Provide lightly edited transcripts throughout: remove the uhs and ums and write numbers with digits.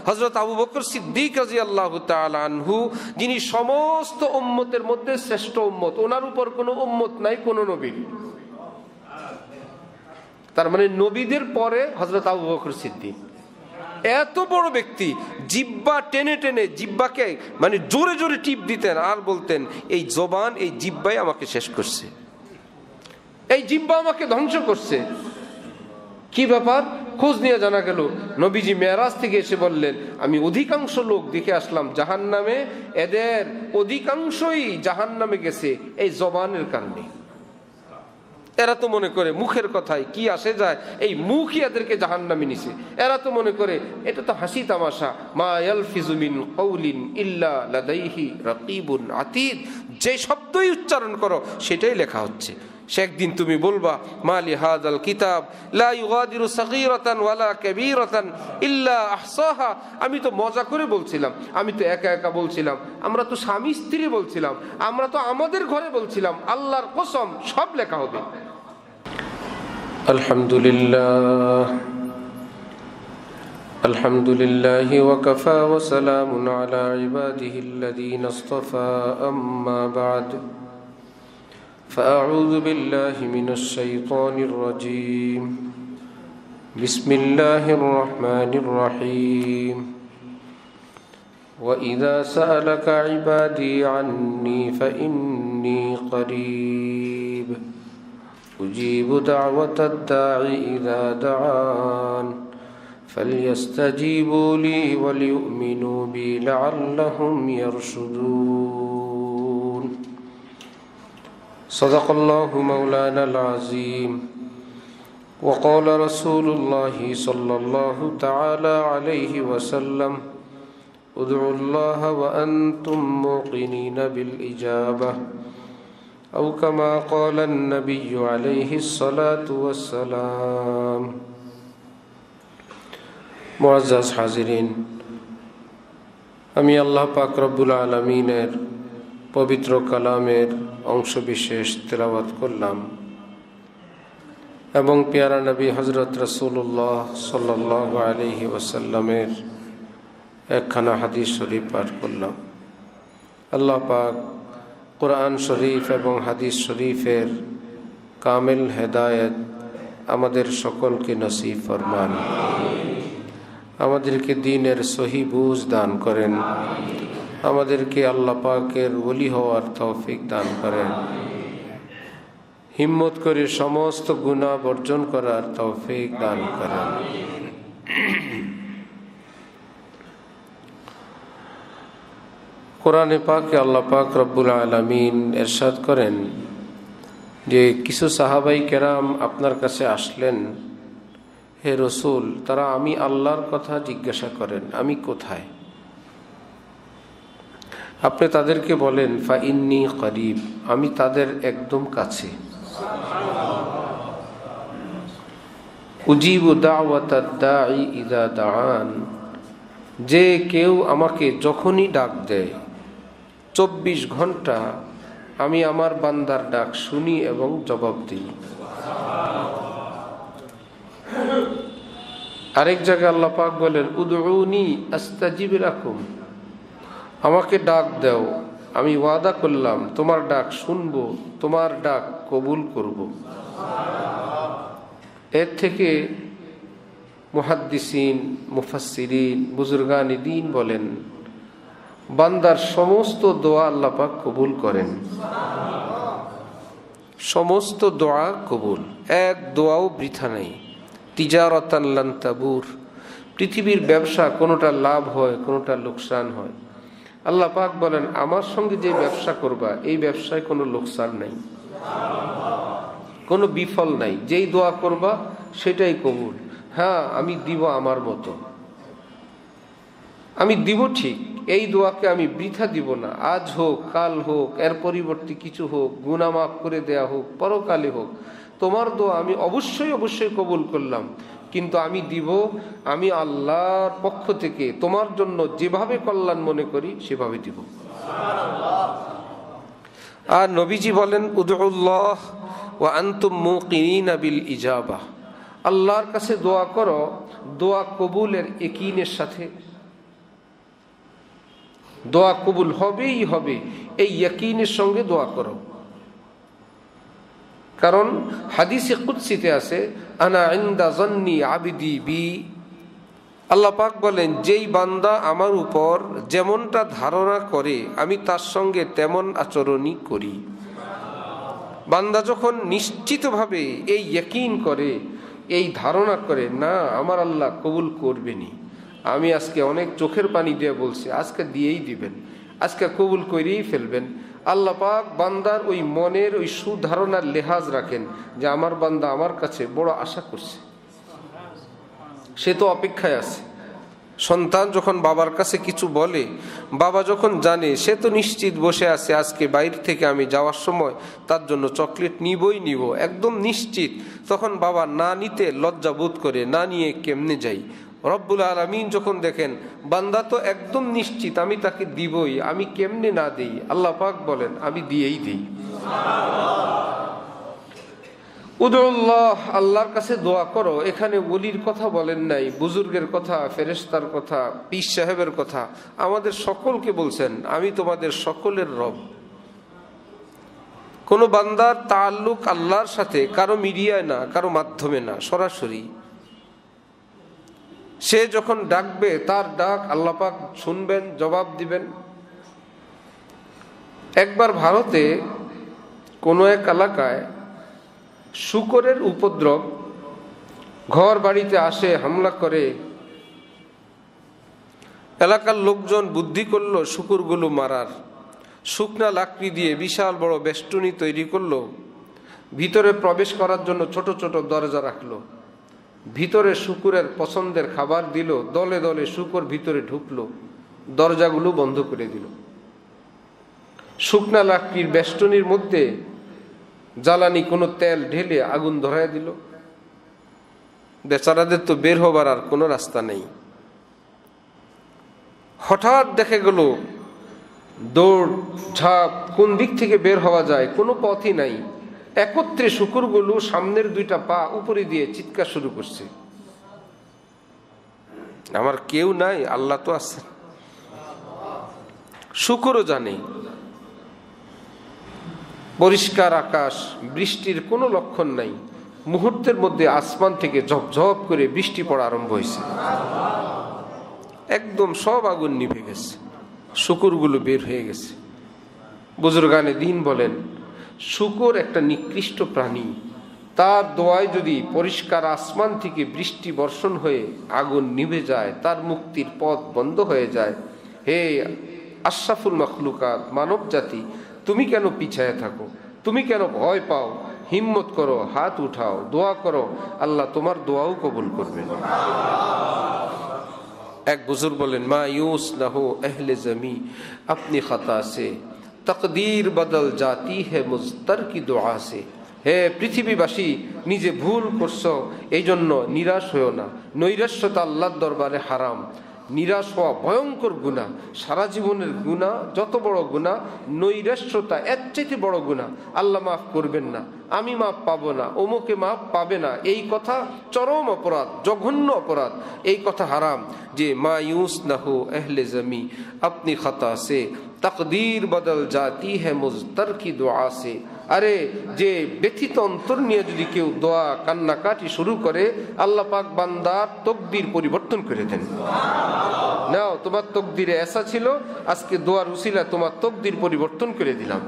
হযরত আবু বকর সিদ্দিক রাদিয়াল্লাহু তাআলা আনহু, যিনি সমস্ত উম্মতের মধ্যে শ্রেষ্ঠ উম্মত, ওনার উপর কোনো উম্মত নাই কোনো নবীর। তার মানে নবীদের পরে হযরত আবু বকর সিদ্দিক, এত বড় ব্যক্তি, জিহ্বা টেনে টেনে জিহ্বাকে মানে জোরে জোরে টিপ দিতেন আর বলতেন, এই জবান, এই জিহ্বাই আমাকে শেষ করছে, এই জিহ্বা আমাকে ধ্বংস করছে। কি ব্যাপার? খোঁজ নিয়ে জানা গেল নবীজি মেরাজ থেকে এসে বললেন, আমি অধিকাংশ লোক দেখে আসলাম জাহান্নামে, এদের অধিকাংশই জাহান্নামে গেছে এই জবানের কারণে। এরা তো মনে করে মুখের কথায় কি আসে যায়, এই মুখই এদেরকে জাহান্নামে নিছে। এরা তো মনে করে এটা তো হাসি তামাশা, মা ইয়ালফিজু মিন কাউলিন ইল্লা লাদাইহি রাকিবুন আতীদ, যে শব্দই উচ্চারণ করো সেটাই লেখা হচ্ছে। সে একদিন তুমি বলবা, মালি হাযাল কিতাব লা ইউগাদিরু সাগীরাতান ওয়ালা কাবীরাতান ইল্লা আহসাহা। আমি তো মজা করে বলছিলাম, আমি তো একা একা বলছিলাম, আমরা তো স্বামী স্ত্রী বলছিলাম, আমরা তো আমাদের ঘরে বলছিলাম, আল্লাহর কসম সব লেখা হবে। আলহামদুলিল্লাহ, আলহামদুলিল্লাহি ওয়া কাফা ওয়া সালামুন আলা ইবাদিহিল্লাযীনা ইসতাফা, আম্মা বা'দ। فأعوذ بالله من الشيطان الرجيم. بسم الله الرحمن الرحيم. وإذا سألك عبادي عني فإني قريب أجيب دعوة الداع إذا دعان فليستجيبوا لي وليؤمنوا بي لعلهم يرشدون. صدق الله مولانا العظيم. وقال رسول الله صلى الله تعالى عليه وسلم ادعوا الله وأنتم موقنين بالإجابة أو كما قال النبي عليه الصلاة والسلام. মুআজ্জাজ হাজিরিন, আমি আল্লাহ পাক রব্বুল আলামিনের পবিত্র কালামের অংশ বিশেষ তেলাওয়াত করলাম এবং পেয়ারা নবী হযরত রাসূলুল্লাহ সাল্লাল্লাহু আলাইহি ওয়াসাল্লামের একখানা হাদিস শরীফ পাঠ করলাম। আল্লাহ পাক কোরআন শরীফ এবং হাদিস শরীফের কামিল হেদায়েত আমাদের সকলকে নসিব ফরমান, আমাদেরকে দ্বীনের সহি বুঝ দান করেন, আমাদেরকে আল্লাহ পাকের ওলি হওয়ার তৌফিক দান করেন, হিম্মত করে সমস্ত গুনাহ বর্জন করার তৌফিক দান করেন। কোরআনে পাকে আল্লাহ পাক রব্বুল আলামিন ইরশাদ করেন যে কিছু সাহাবাই কেরাম আপনার কাছে আসলেন, হে রসুল, তারা আমি আল্লাহর কথা জিজ্ঞাসা করেন, আমি কোথায়? আপনি তাদেরকে বলেন, ফা ইন্নী করিব, আমি তাদের একদম কাছে। উজিবু দাওয়াতাদ দাঈ ইযা দাআন, যে কেউ আমাকে যখনই ডাক দেয় 24 ঘন্টা আমি আমার বান্দার ডাক শুনি এবং জবাব দিই। আরেক জায়গায় আল্লাহ পাক বলেন, উদউনি আস্তাজিব লাকুম, আমাকে ডাক দাও, আমি ওয়াদা করলাম তোমার ডাক শুনবো, তোমার ডাক কবুল করব। এর থেকে মুহাদ্দিসিন, মুফাসসিরিন, বুজুর্গানে দ্বীন বলেন, বান্দার সমস্ত দোয়া আল্লাহ পাক কবুল করেন, সমস্ত দোয়া কবুল, এক দোয়াও বৃথা নাই। তিজারাতান লান তাবুর, পৃথিবীর ব্যবসা কোনোটা লাভ হয় কোনোটা লোকসান হয়। আল্লাহ পাক বলেন, আমার সঙ্গে যে ব্যবসা করবা এই ব্যবসায় কোনো লোকসান নাই, কোনো বিফল নাই, যেই দোয়া করবা সেটাই কবুল। হ্যাঁ, আমি দিব আমার মতো, আমি দিব ঠিক, এই দোয়াকে আমি বৃথা দিব না। আজ হোক, কাল হোক, এর পরিবর্তে কিছু হোক, গুনাহ মাফ করে দেয়া হোক, পরকালে হোক, তোমার দোয়া আমি অবশ্যই অবশ্যই কবুল করলাম, কিন্তু আমি দিব আমি আল্লাহর পক্ষ থেকে তোমার জন্য যেভাবে কল্যাণ মনে করি সেভাবে দিব। আর নবীজি বলেন, উদউল্লাহ ওয়া আনতুম মুকিনিনা বিল ইজাবা, আল্লাহর কাছে দোয়া করো দোয়া কবুলের ইয়াকিনের সাথে, দোয়া কবুল হবেই হবে, এই ইয়াকিনের সঙ্গে দোয়া করো। কারণ হাদিসে কুদসিতে আছে, আনা ইনদা যন্নি আবিদি বি, আল্লাহ পাক বলেন, যেই বান্দা আমার উপর যেমনটা ধারণা করে আমি তার সঙ্গে তেমন আচরণই করি। বান্দা যখন নিশ্চিতভাবে এই ইয়াকিন করে, এই ধারণা করে, না আমার আল্লাহ কবুল করবেনি, আমি আজকে অনেক চোখের পানি দিয়ে বলছি, আজকে দিয়েই দিবেন, আজকে কবুল করেই ফেলবেন। আল্লাহ পাক বান্দার ওই মনের ওই সুধারণার লেহাজ রাখেন যে আমার বান্দা আমার কাছে বড় আশা করছে, সে তো অপেক্ষায় আছে। সন্তান যখন বাবার কাছে কিছু বলে, বাবা যখন জানে, সে তো নিশ্চিত বসে আছে আজকে বাইরে থেকে আমি যাওয়ার সময় তার জন্য চকলেট নিবই নিব, একদম নিশ্চিত। তখন বাবা না নিতে লজ্জা বোধ করে, না নিয়ে কেমনে যাই। রব্বুল আলামিন যখন দেখেন বান্দা তো একদম নিশ্চিত আমি তাকে দিবই, আমি কেমনে না দিই, আল্লাহ পাক বলেন আমি দিয়েই দিই। উদুল্লাহ, আল্লাহর কাছে দোয়া করো। এখানে ওলির কথা বলেন নাই, বুজুর্গের কথা, ফেরেশতার কথা, পীর সাহেবের কথা, আমাদের সকলকে বলছেন আমি তোমাদের সকলের রব। কোন বান্দার তাআল্লুক আল্লাহর সাথে কারো মিডিয়ায় না, কারো মাধ্যমে না, সরাসরি। সে যখন ডাকবে তার ডাক আল্লাহ পাক শুনবেন, জবাব দিবেন। একবার ভারতে কোনো এক এলাকায় শূকরের উপদ্রব, ঘর বাড়িতে আসে, হামলা করে। এলাকার লোকজন বুদ্ধি করলো শূকরগুলো মারার। শুকনা লাকড়ি দিয়ে বিশাল বড় বেষ্টনী তৈরি করলো, ভিতরে প্রবেশ করার জন্য ছোট ছোট দরজা রাখলো, ভিতরে শূকরের পছন্দের খাবার দিল, দলে দলে শূকর ভিতরে ঢুকলো, দরজাগুলো বন্ধ করে দিল। শুকনা লাকড়ির বেষ্টনীর মধ্যে জ্বালানি কোনো তেল ঢেলে আগুন ধরায় দিল। বেচারাদের তো বের হবার আর কোনো রাস্তা নেই। হঠাৎ দেখে গেল দৌড় ঝাঁপ, কোন দিক থেকে বের হওয়া যায়, কোনো পথই নাই। একত্রে শূকরগুলো সামনের দুইটা পা উপরে দিয়ে চিৎকার শুরু করছে, আমার কেউ নাই, আল্লাহ তো আছে। শূকরও জানে পরিষ্কার আকাশ, বৃষ্টির কোনো লক্ষণ নাই। মুহূর্তের মধ্যে আসমান থেকে ঝপঝপ করে বৃষ্টি পড়া আরম্ভ হয়েছে, একদম সব আগুন নিভে গেছে, শূকরগুলো বের হয়ে গেছে। বুজুর্গানে দ্বীন বলেন, শূকর একটা নিকৃষ্ট প্রাণী, তার দোয়ায় যদি পরিষ্কার আসমান থেকে বৃষ্টি বর্ষণ হয়ে আগুন নিভে যায়, তার মুক্তির পথ বন্ধ হয়ে যায়। হে আশরাফুল মখলুকাত, মানব জাতি, তুমি কেন পিছায় থাকো, তুমি কেন ভয় পাও? হিম্মত করো, হাত উঠাও, দোয়া করো, আল্লাহ তোমার দোয়াও কবুল করবেন। এক বুজুর্গ বলেন, মা ইউস না হো আহলে জমি আপনি খাতা সে, তকদীর বদল জাতি হে মুজতার কি দোয়া সে। হে পৃথিবীবাসী, নিজে ভুল করছো এই জন্য নিরাশ হয়েও না। নৈরাশ্যতা আল্লাহর দরবারে হারাম, নিরাশ হওয়া ভয়ঙ্কর গুনাহ। সারা জীবনের গুনাহ যত বড় গুনাহ, নৈরাশ্যতা এর চাইতে বড় গুনাহ। আল্লাহ মাফ করবেন না, আমি মাফ পাবো না, অমুকে মাফ পাবে না, এই কথা চরম অপরাধ, জঘন্য অপরাধ, এই কথা হারাম। যে মা ইউস না হো আহলে জমি আপনি খাতা সে, তকদীর বদল জাতি হ্যাঁ মুজতার কি দোয়া সে। আরে যে ব্যথিত অন্তর নিয়ে যদি কেউ দোয়া কান্নাকাটি শুরু করে, আল্লাহ পাক বান্দার তকদির পরিবর্তন করে দেন। নাও, তোমার তকদিরে এসা ছিল, আজকে দোয়ার উসিলা তোমার তকদির পরিবর্তন করে দিলাম।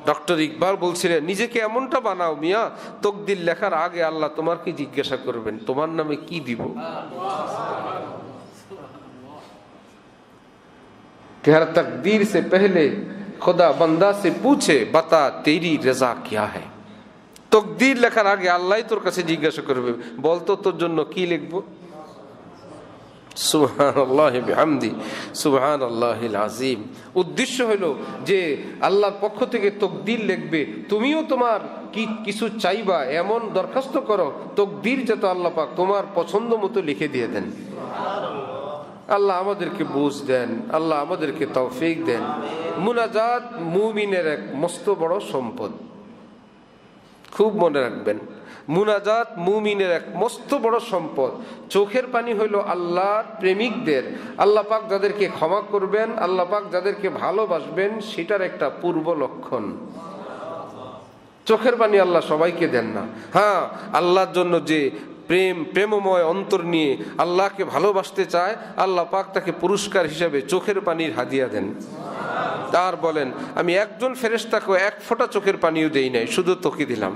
ডক্টর ইকবাল বলছিলেন, নিজেকে এমনটা বানাও মিয়া, তকদির লেখার আগে আল্লাহ তোমার কি জিজ্ঞাসা করবেন, তোমার নামে কি দিব। तेरा तकदीर से पहले खुदा बंदा से पूछे बता तेरी रजा क्या है। তকদির লেখার আগে আল্লাহই তোর কাছে জিজ্ঞাসা করবে, বলতো তোর জন্য কি লিখবো। সুবহানাল্লাহি বিহামদি সুবহানাল্লাহিল আযীম। উদ্দেশ্য হলো যে আল্লাহর পক্ষ থেকে তকদির লিখবে, তুমিও তোমার কিছু চাইবা এমন দরখাস্ত করো, তকদির যাতে আল্লাহ পাক তোমার পছন্দ মতো লিখে দিয়ে দেন। আল্লাহ আমাদেরকে বুঝ দেন, আল্লাহ আমাদেরকে তৌফিক দেন। মুনাজাত মুমিনের এক মস্ত বড় সম্পদ, খুব মনে রাখবেন। মুনাজাত মুমিনের এক মস্ত বড় সম্পদ। চোখের পানি হইল আল্লাহর প্রেমিকদের, আল্লাহ পাক যাদেরকে ক্ষমা করবেন, আল্লাহ পাক যাদেরকে ভালোবাসবেন, সেটার একটা পূর্ব লক্ষণ। চোখের পানি আল্লাহ সবাইকে দেন না। হ্যাঁ, আল্লাহর জন্য যে প্রেমময় অন্তর নিয়ে আল্লাহকে ভালোবাসতে চায়, আল্লাহ পাক তাকে পুরস্কার হিসাবে চোখের পানির হাদিয়া দেন। তার বলেন, আমি একজন ফেরেশতাকে এক ফোঁটা চোখের পানিও দেই নাই, শুধু তোকে দিলাম।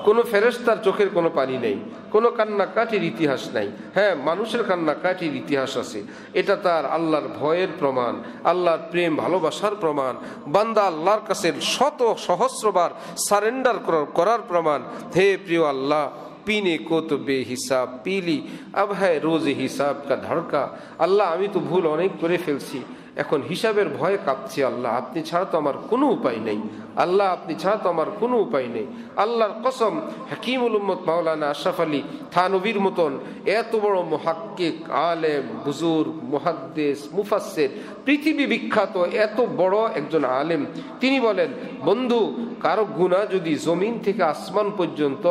কোনো ফেরেশতার চোখের কোনো পানি নেই, কোনো কান্নাকাটির ইতিহাস নাই। হ্যাঁ, মানুষের কান্নাকাটির ইতিহাস আছে, এটা তার আল্লাহর ভয়ের প্রমাণ, আল্লাহর প্রেম ভালোবাসার প্রমাণ। বান্দা আল্লাহর কাছে শত সহস্রবার সারেন্ডার করার প্রমাণ। হে প্রিয় আল্লাহ, पीने को तो बेहिसाब पी ली, अब है रोज हिसाब का धड़का। আল্লাহ, আমি তো ভুল অনেক করে ফেলছি, এখন হিসাবের ভয়ে কাঁপছি। আল্লাহ, আপনি ছাড়া তো আমার কোনো উপায় নেই। আল্লাহ, আপনি ছাড়া তো আমার কোনো উপায় নেই। আল্লাহর কসম, হাকিমুল উম্মত মাওলানা আশরাফ আলী থানভীর মতন এত বড় মুহাক্কিক, আলেম, বুজুর্গ, মুহাদ্দিস, মুফাসসির, পৃথিবী বিখ্যাত এত বড় একজন আলেম, তিনি বলেন, বন্ধু, কারো গুনাহ যদি জমিন থেকে আসমান পর্যন্ত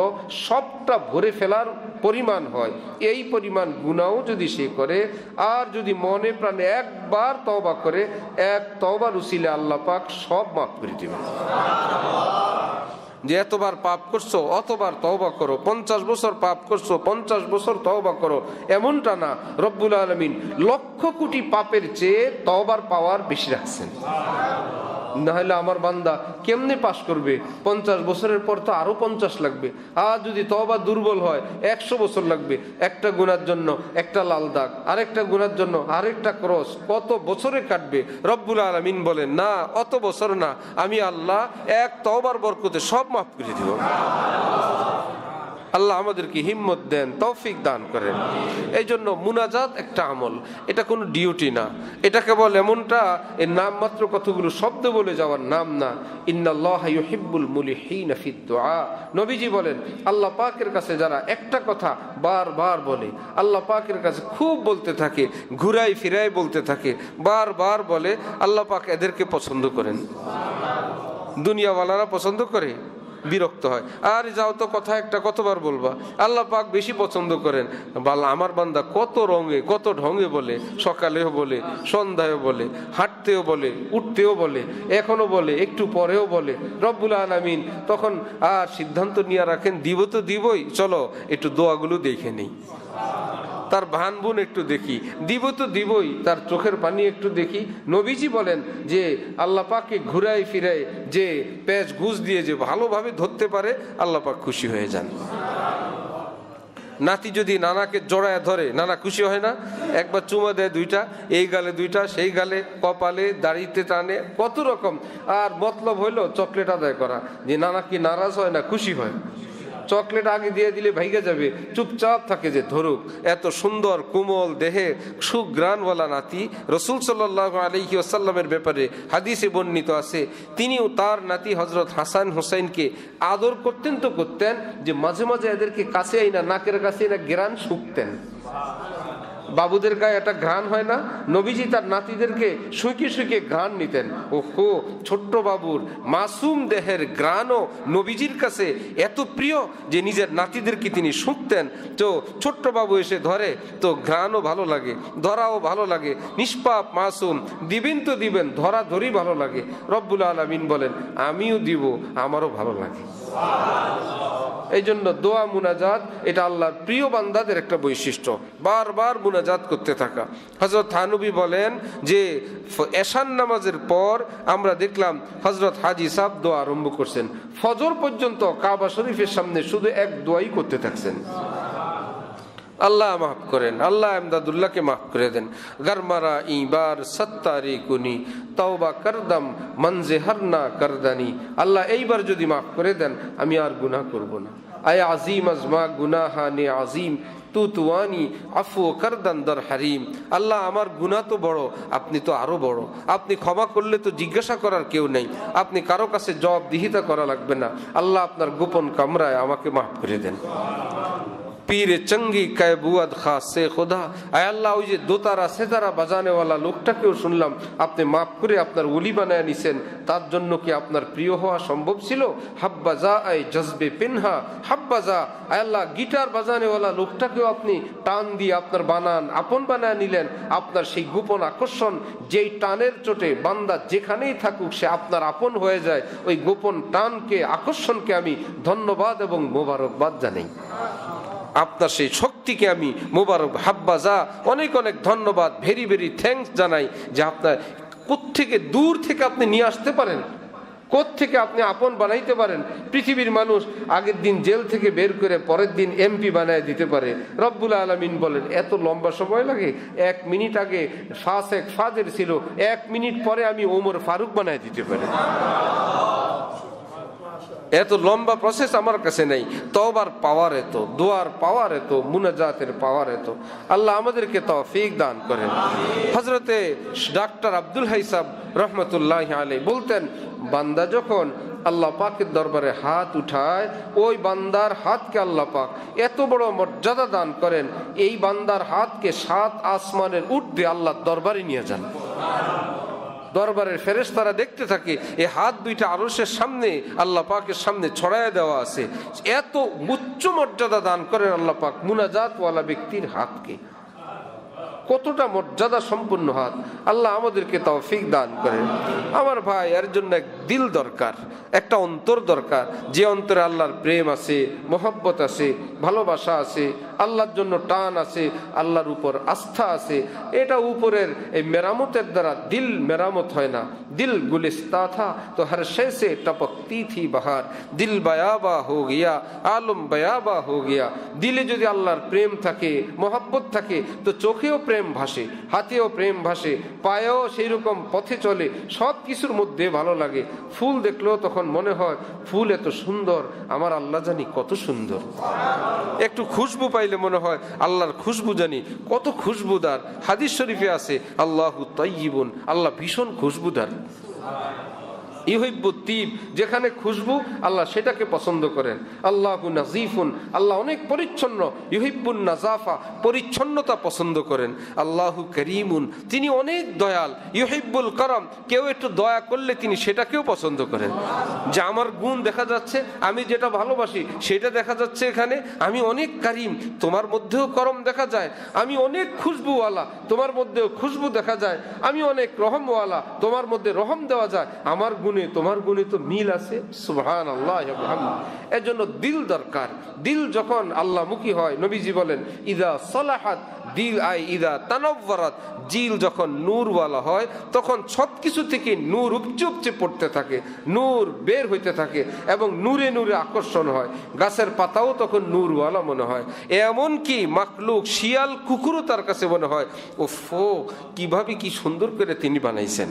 সবটা ভরে ফেলার পরিমাণ হয়, এই পরিমাণ গুনাহও যদি সে করে, আর যদি মনে প্রাণে একবার তওবা করে, এক তওবার উসিলে আল্লাহ পাক সব মাফ করে দিবেন। যে এতবার পাপ করছো অতবার তওবা করো, 50 বছর পাপ করছো 50 বছর তওবা করো, এমনটা না। রব্বুল আলামিন লক্ষ কোটি পাপের চেয়ে তওবার পাওয়ার বেশি রাখছেন। না হলে আমার বান্দা কেমনে পাশ করবে? 50 বছরের পর তো আরো 50 লাগবে। আর যদি তওবা দুর্বল হয় 100 বছর লাগবে। একটা গুনার জন্য একটা লাল দাগ, আরেকটা গুনার জন্য আরেকটা ক্রস, কত বছরে কাটবে? রব্বুল আলামিন বলেন, না, অত বছর না, আমি আল্লাহ এক তওবার বরকতে সব মাফ করে দিব। আল্লাহ আমাদেরকে হিম্মত দেন, তৌফিক দান করেন। এই জন্য মুনাজাত একটা আমল, এটা কোনো ডিউটি না, এটা কেবল এমনটা এর নাম মাত্র কতগুলো শব্দ বলে যাওয়ার নাম না। ইন্নাল্লাহা ইউহিব্বুল মুলিহিনা ফিদ দুআ। নবীজি বলেন, আল্লাহ পাকের কাছে যারা একটা কথা বারবার বলে, আল্লাহ পাকের কাছে খুব বলতে থাকে, ঘুরাই ফিরাই বলতে থাকে, বারবার বলে, আল্লাহ পাক এদেরকে পছন্দ করেন। দুনিয়াওয়ালারা পছন্দ করে, বিরক্ত হয়, আর যাও তো কথা একটা কতবার বলবা। আল্লাহ পাক বেশি পছন্দ করেন, আমার বান্দা কত রঙে কত ঢঙ্গে বলে, সকালেও বলে, সন্ধ্যায়ও বলে, হাঁটতেও বলে, উঠতেও বলে, এখনো বলে, একটু পরেও বলে। রব্বুল আলামিন তখন আর সিদ্ধান্ত নিয়ে রাখেন, দিব তো দিবই, চলো একটু দোয়াগুলো দেখে নেই, তার ভানবুন একটু দেখি, দিব তো দিবই, তার চোখের পানি একটু দেখি। নবীজি বলেন যে আল্লাহ পাককে ঘুরাই ফিরাই যে পেঁচ ঘুষ দিয়ে যে ভালোভাবে ধরতে পারে, আল্লাহ পাক খুশি হয়ে যান। নাতি যদি নানাকে জড়ায় ধরে, নানা খুশি হয় না? একবার চুমা দেয় দুইটা, এই গালে দুইটা, সেই গালে, কপালে, দাড়িতে টানে, কত রকম। আর মতলব হইলো চকলেট আদায় করা, যে নানা কি নারাজ হয় না, খুশি হয়। চকলেট আগে দিয়ে দিলে ভাইগা যাবে, চুপচাপ থাকে যে ধরুক। এত সুন্দর কোমল দেহে সুগ্রাণওয়ালা নাতি। রাসূল সাল্লাল্লাহু আলাইহি ওয়াসাল্লামের ব্যাপারে হাদিসে বর্ণিত আছে, তিনিও তার নাতি হযরত হাসান হোসেনকে আদর করতেন তো করতেন, যে মাঝে মাঝে এদেরকে কাছে আইনা, নাকের কাছে আইনা ঘ্রাণ শুঁকতেন। বাবুদের গায়ে একটা ঘ্রাণ হয় না? নবীজি তার নাতিদেরকে শুঁকে শুঁকে ঘ্রাণ নিতেন। ওহো, ছোট্ট বাবুর মাসুম দেহের ঘ্রাণও নবীজির কাছে এত প্রিয় যে নিজের নাতিদেরকে তিনি শুঁকতেন। তো ছোট্ট বাবু এসে ধরে তো ঘ্রাণও ভালো লাগে, ধরাও ভালো লাগে, নিষ্পাপ মাসুম, দিবেন তো দিবেন, ধরা ধরি ভালো লাগে। রব্বুল আলামিন বলেন, আমিও দিব, আমারও ভালো লাগে। এই জন্য দোয়া মুনাজাত এটা আল্লাহর প্রিয় বান্দাদের একটা বৈশিষ্ট্য, বারবার মুনাজাত করতে থাকা। হযরত থানভী বলেন যে এশান নামাজের পর আমরা দেখলাম হযরত হাজী সাহেব দোয়া আরম্ভ করছেন, ফজর পর্যন্ত কাবা শরীফের সামনে শুধু এক দোয়াই করতে থাকছেন, আল্লাহ মাফ করেন, আল্লাহ এমদাদুল্লাহকে মাফ করে দেন। গরমারা ইবার সত্তারি কুনি তওবা করদম মনজে হরনা করদানি। আল্লাহ এইবার যদি মাফ করে দেন, আমি আর গুনাহ করব না। আয় আজিম আজমা গুনাহানে আজিম তু তুয়ানি আফু করদান দর হারিম। আল্লাহ, আমার গুনাহ তো বড়, আপনি তো আরো বড়। আপনি ক্ষমা করলে তো জিজ্ঞাসা করার কেউ নেই, আপনি কারো কাছে জবাবদিহিতা করা লাগবে না। আল্লাহ, আপনার গোপন কামরায় আমাকে মাফ করে দেন। পীরে চঙ্গি কায়বুয়াদ খাসে খোদা, আয় আল্লাহ ওই যে দোতারা সেতারা বাজানেওয়ালা লোকটাকেও শুনলাম আপনি মাফ করে আপনার ওলি বানায় নিছেন, তার জন্য কি আপনার প্রিয় হওয়া সম্ভব ছিল? হাব্বাজা আয় জজবে পেনহা হাব্বাজা, আয় আল্লাহ গিটার বাজানেওয়ালা লোকটাকেও আপনি টান দিয়ে আপনার আপন বানায় নিলেন। আপনার সেই গোপন আকর্ষণ, যেই টানের চোটে বান্দা যেখানেই থাকুক সে আপনার আপন হয়ে যায়, ওই গোপন টানকে আকর্ষণকে আমি ধন্যবাদ এবং মোবারকবাদ জানাই। আপনার সেই শক্তিকে আমি মোবারক হাব্বাজা অনেক অনেক ধন্যবাদ, ভেরি ভেরি থ্যাঙ্কস জানাই যে আপনার কোত্থেকে দূর থেকে আপনি নিয়ে আসতে পারেন, কোত্থেকে আপনি আপন বানাইতে পারেন। পৃথিবীর মানুষ আগের দিন জেল থেকে বের করে পরের দিন এমপি বানায় দিতে পারে। রব্বুল আলামিন বলেন এত লম্বা সময় লাগে? 1 মিনিট আগে ফাজের ছিল, 1 মিনিট পরে আমি ওমর ফারুক বানায় দিতে পারি। এত লম্বা প্রসেস আমার কাছে নেই। তওবার পাওয়ার এত, দোয়ার পাওয়ার এত, মুনাজাতের পাওয়ার এত। আল্লাহ আমাদেরকে তৌফিক দান করেন। হযরতে ডাক্তার আব্দুল হাই সাহেব রহমতুল্লাহ আলাইহি বলতেন, বান্দা যখন আল্লাহ পাকের দরবারে হাত উঠায়, ওই বান্দার হাতকে আল্লাহ পাক এত বড় মর্যাদা দান করেন, এই বান্দার হাতকে 7 আসমানের ঊর্ধ্বে আল্লাহর দরবারে নিয়ে যান। দরবারের ফেরেশতারা দেখতে থাকে এই হাত দুইটা আরশের সামনে আল্লাহ পাকের সামনে ছড়ায় দেওয়া আছে। এত উচ্চ মর্যাদা দান করেন আল্লাহ পাক মুনাজাতওয়ালা ব্যক্তির হাতকে। কতটা মর্যাদা সম্পন্ন হাত! আল্লাহ আমাদেরকে তৌফিক দান করেন। আমার ভাই, এর জন্য এক দিল দরকার, একটা অন্তর দরকার, যে অন্তরে আল্লাহর প্রেম আছে, মহব্বত আছে, ভালোবাসা আছে, আল্লাহর জন্য টান আছে, আল্লাহর উপর আস্থা আছে। এটা উপরের এই মেরামতের দ্বারা দিল মেরামত হয় না। দিল গুলিস্তা থা তো হর শে সে টপকতি থি বাহার, দিল বায়াবা হো গিয়া আলম বায়াবা হো গিয়া। দিলে যদি আল্লাহর প্রেম থাকে, মহব্বত থাকে, তো চোখেও প্রেম ভাসে, হাতেও প্রেম ভাসে, পায়েও সেই রকম পথে চলে, সব কিছুর মধ্যে ভালো লাগে। ফুল দেখলেও তখন মনে হয় ফুল এত সুন্দর, আমার আল্লাহ জানি কত সুন্দর। একটু খুশবু পাইলে মনে হয় আল্লাহর খুশবু জানি কত খুশবুদার। হাদিস শরীফে আছে আল্লাহু তাইয়িবুন, আল্লাহ ভীষণ খুশবুদার। ইউহিব্বুত তিব, যেখানে খুশবু আল্লাহ সেটাকে পছন্দ করেন। আল্লাহু নাজিফুন, আল্লাহ অনেক পরিচ্ছন্ন। ইউহিব্বুন নাজাফা, পরিচ্ছন্নতা পছন্দ করেন। আল্লাহু করিমুন, তিনি অনেক দয়াল। ইউহিব্বুল করম, কেউ একটু দয়া করলে তিনি সেটাকেও পছন্দ করেন। যে আমার গুণ দেখা যাচ্ছে, আমি যেটা ভালোবাসি সেটা দেখা যাচ্ছে এখানে। আমি অনেক কারিম, তোমার মধ্যেও করম দেখা যায়। আমি অনেক খুশবুওয়ালা, তোমার মধ্যেও খুশবু দেখা যায়। আমি অনেক রহমওয়ালা, তোমার মধ্যে রহম দেওয়া যায়। আমার গুণ তোমার গুণে তো মিল আছে। সুবহানাল্লাহ। এর জন্য দিল দরকার। দিল যখন আল্লাহমুখী হয়, নবীজি বলেন ইদা সলাহাত দিল আই ইদা তানাওয়ারাত, দিল যখন নূরওয়ালা হয় তখন সব কিছু থেকে নূর উপচে উপচে পড়তে থাকে, নূর বের হইতে থাকে এবং নূরে নূরে আকর্ষণ হয়। গাছের পাতাও তখন নূরওয়ালা মনে হয়। এমন কি মাখলুক শিয়াল কুকুরও তার কাছে মনে হয় ওফো, কিভাবে কি সুন্দর করে তিনি বানাইছেন।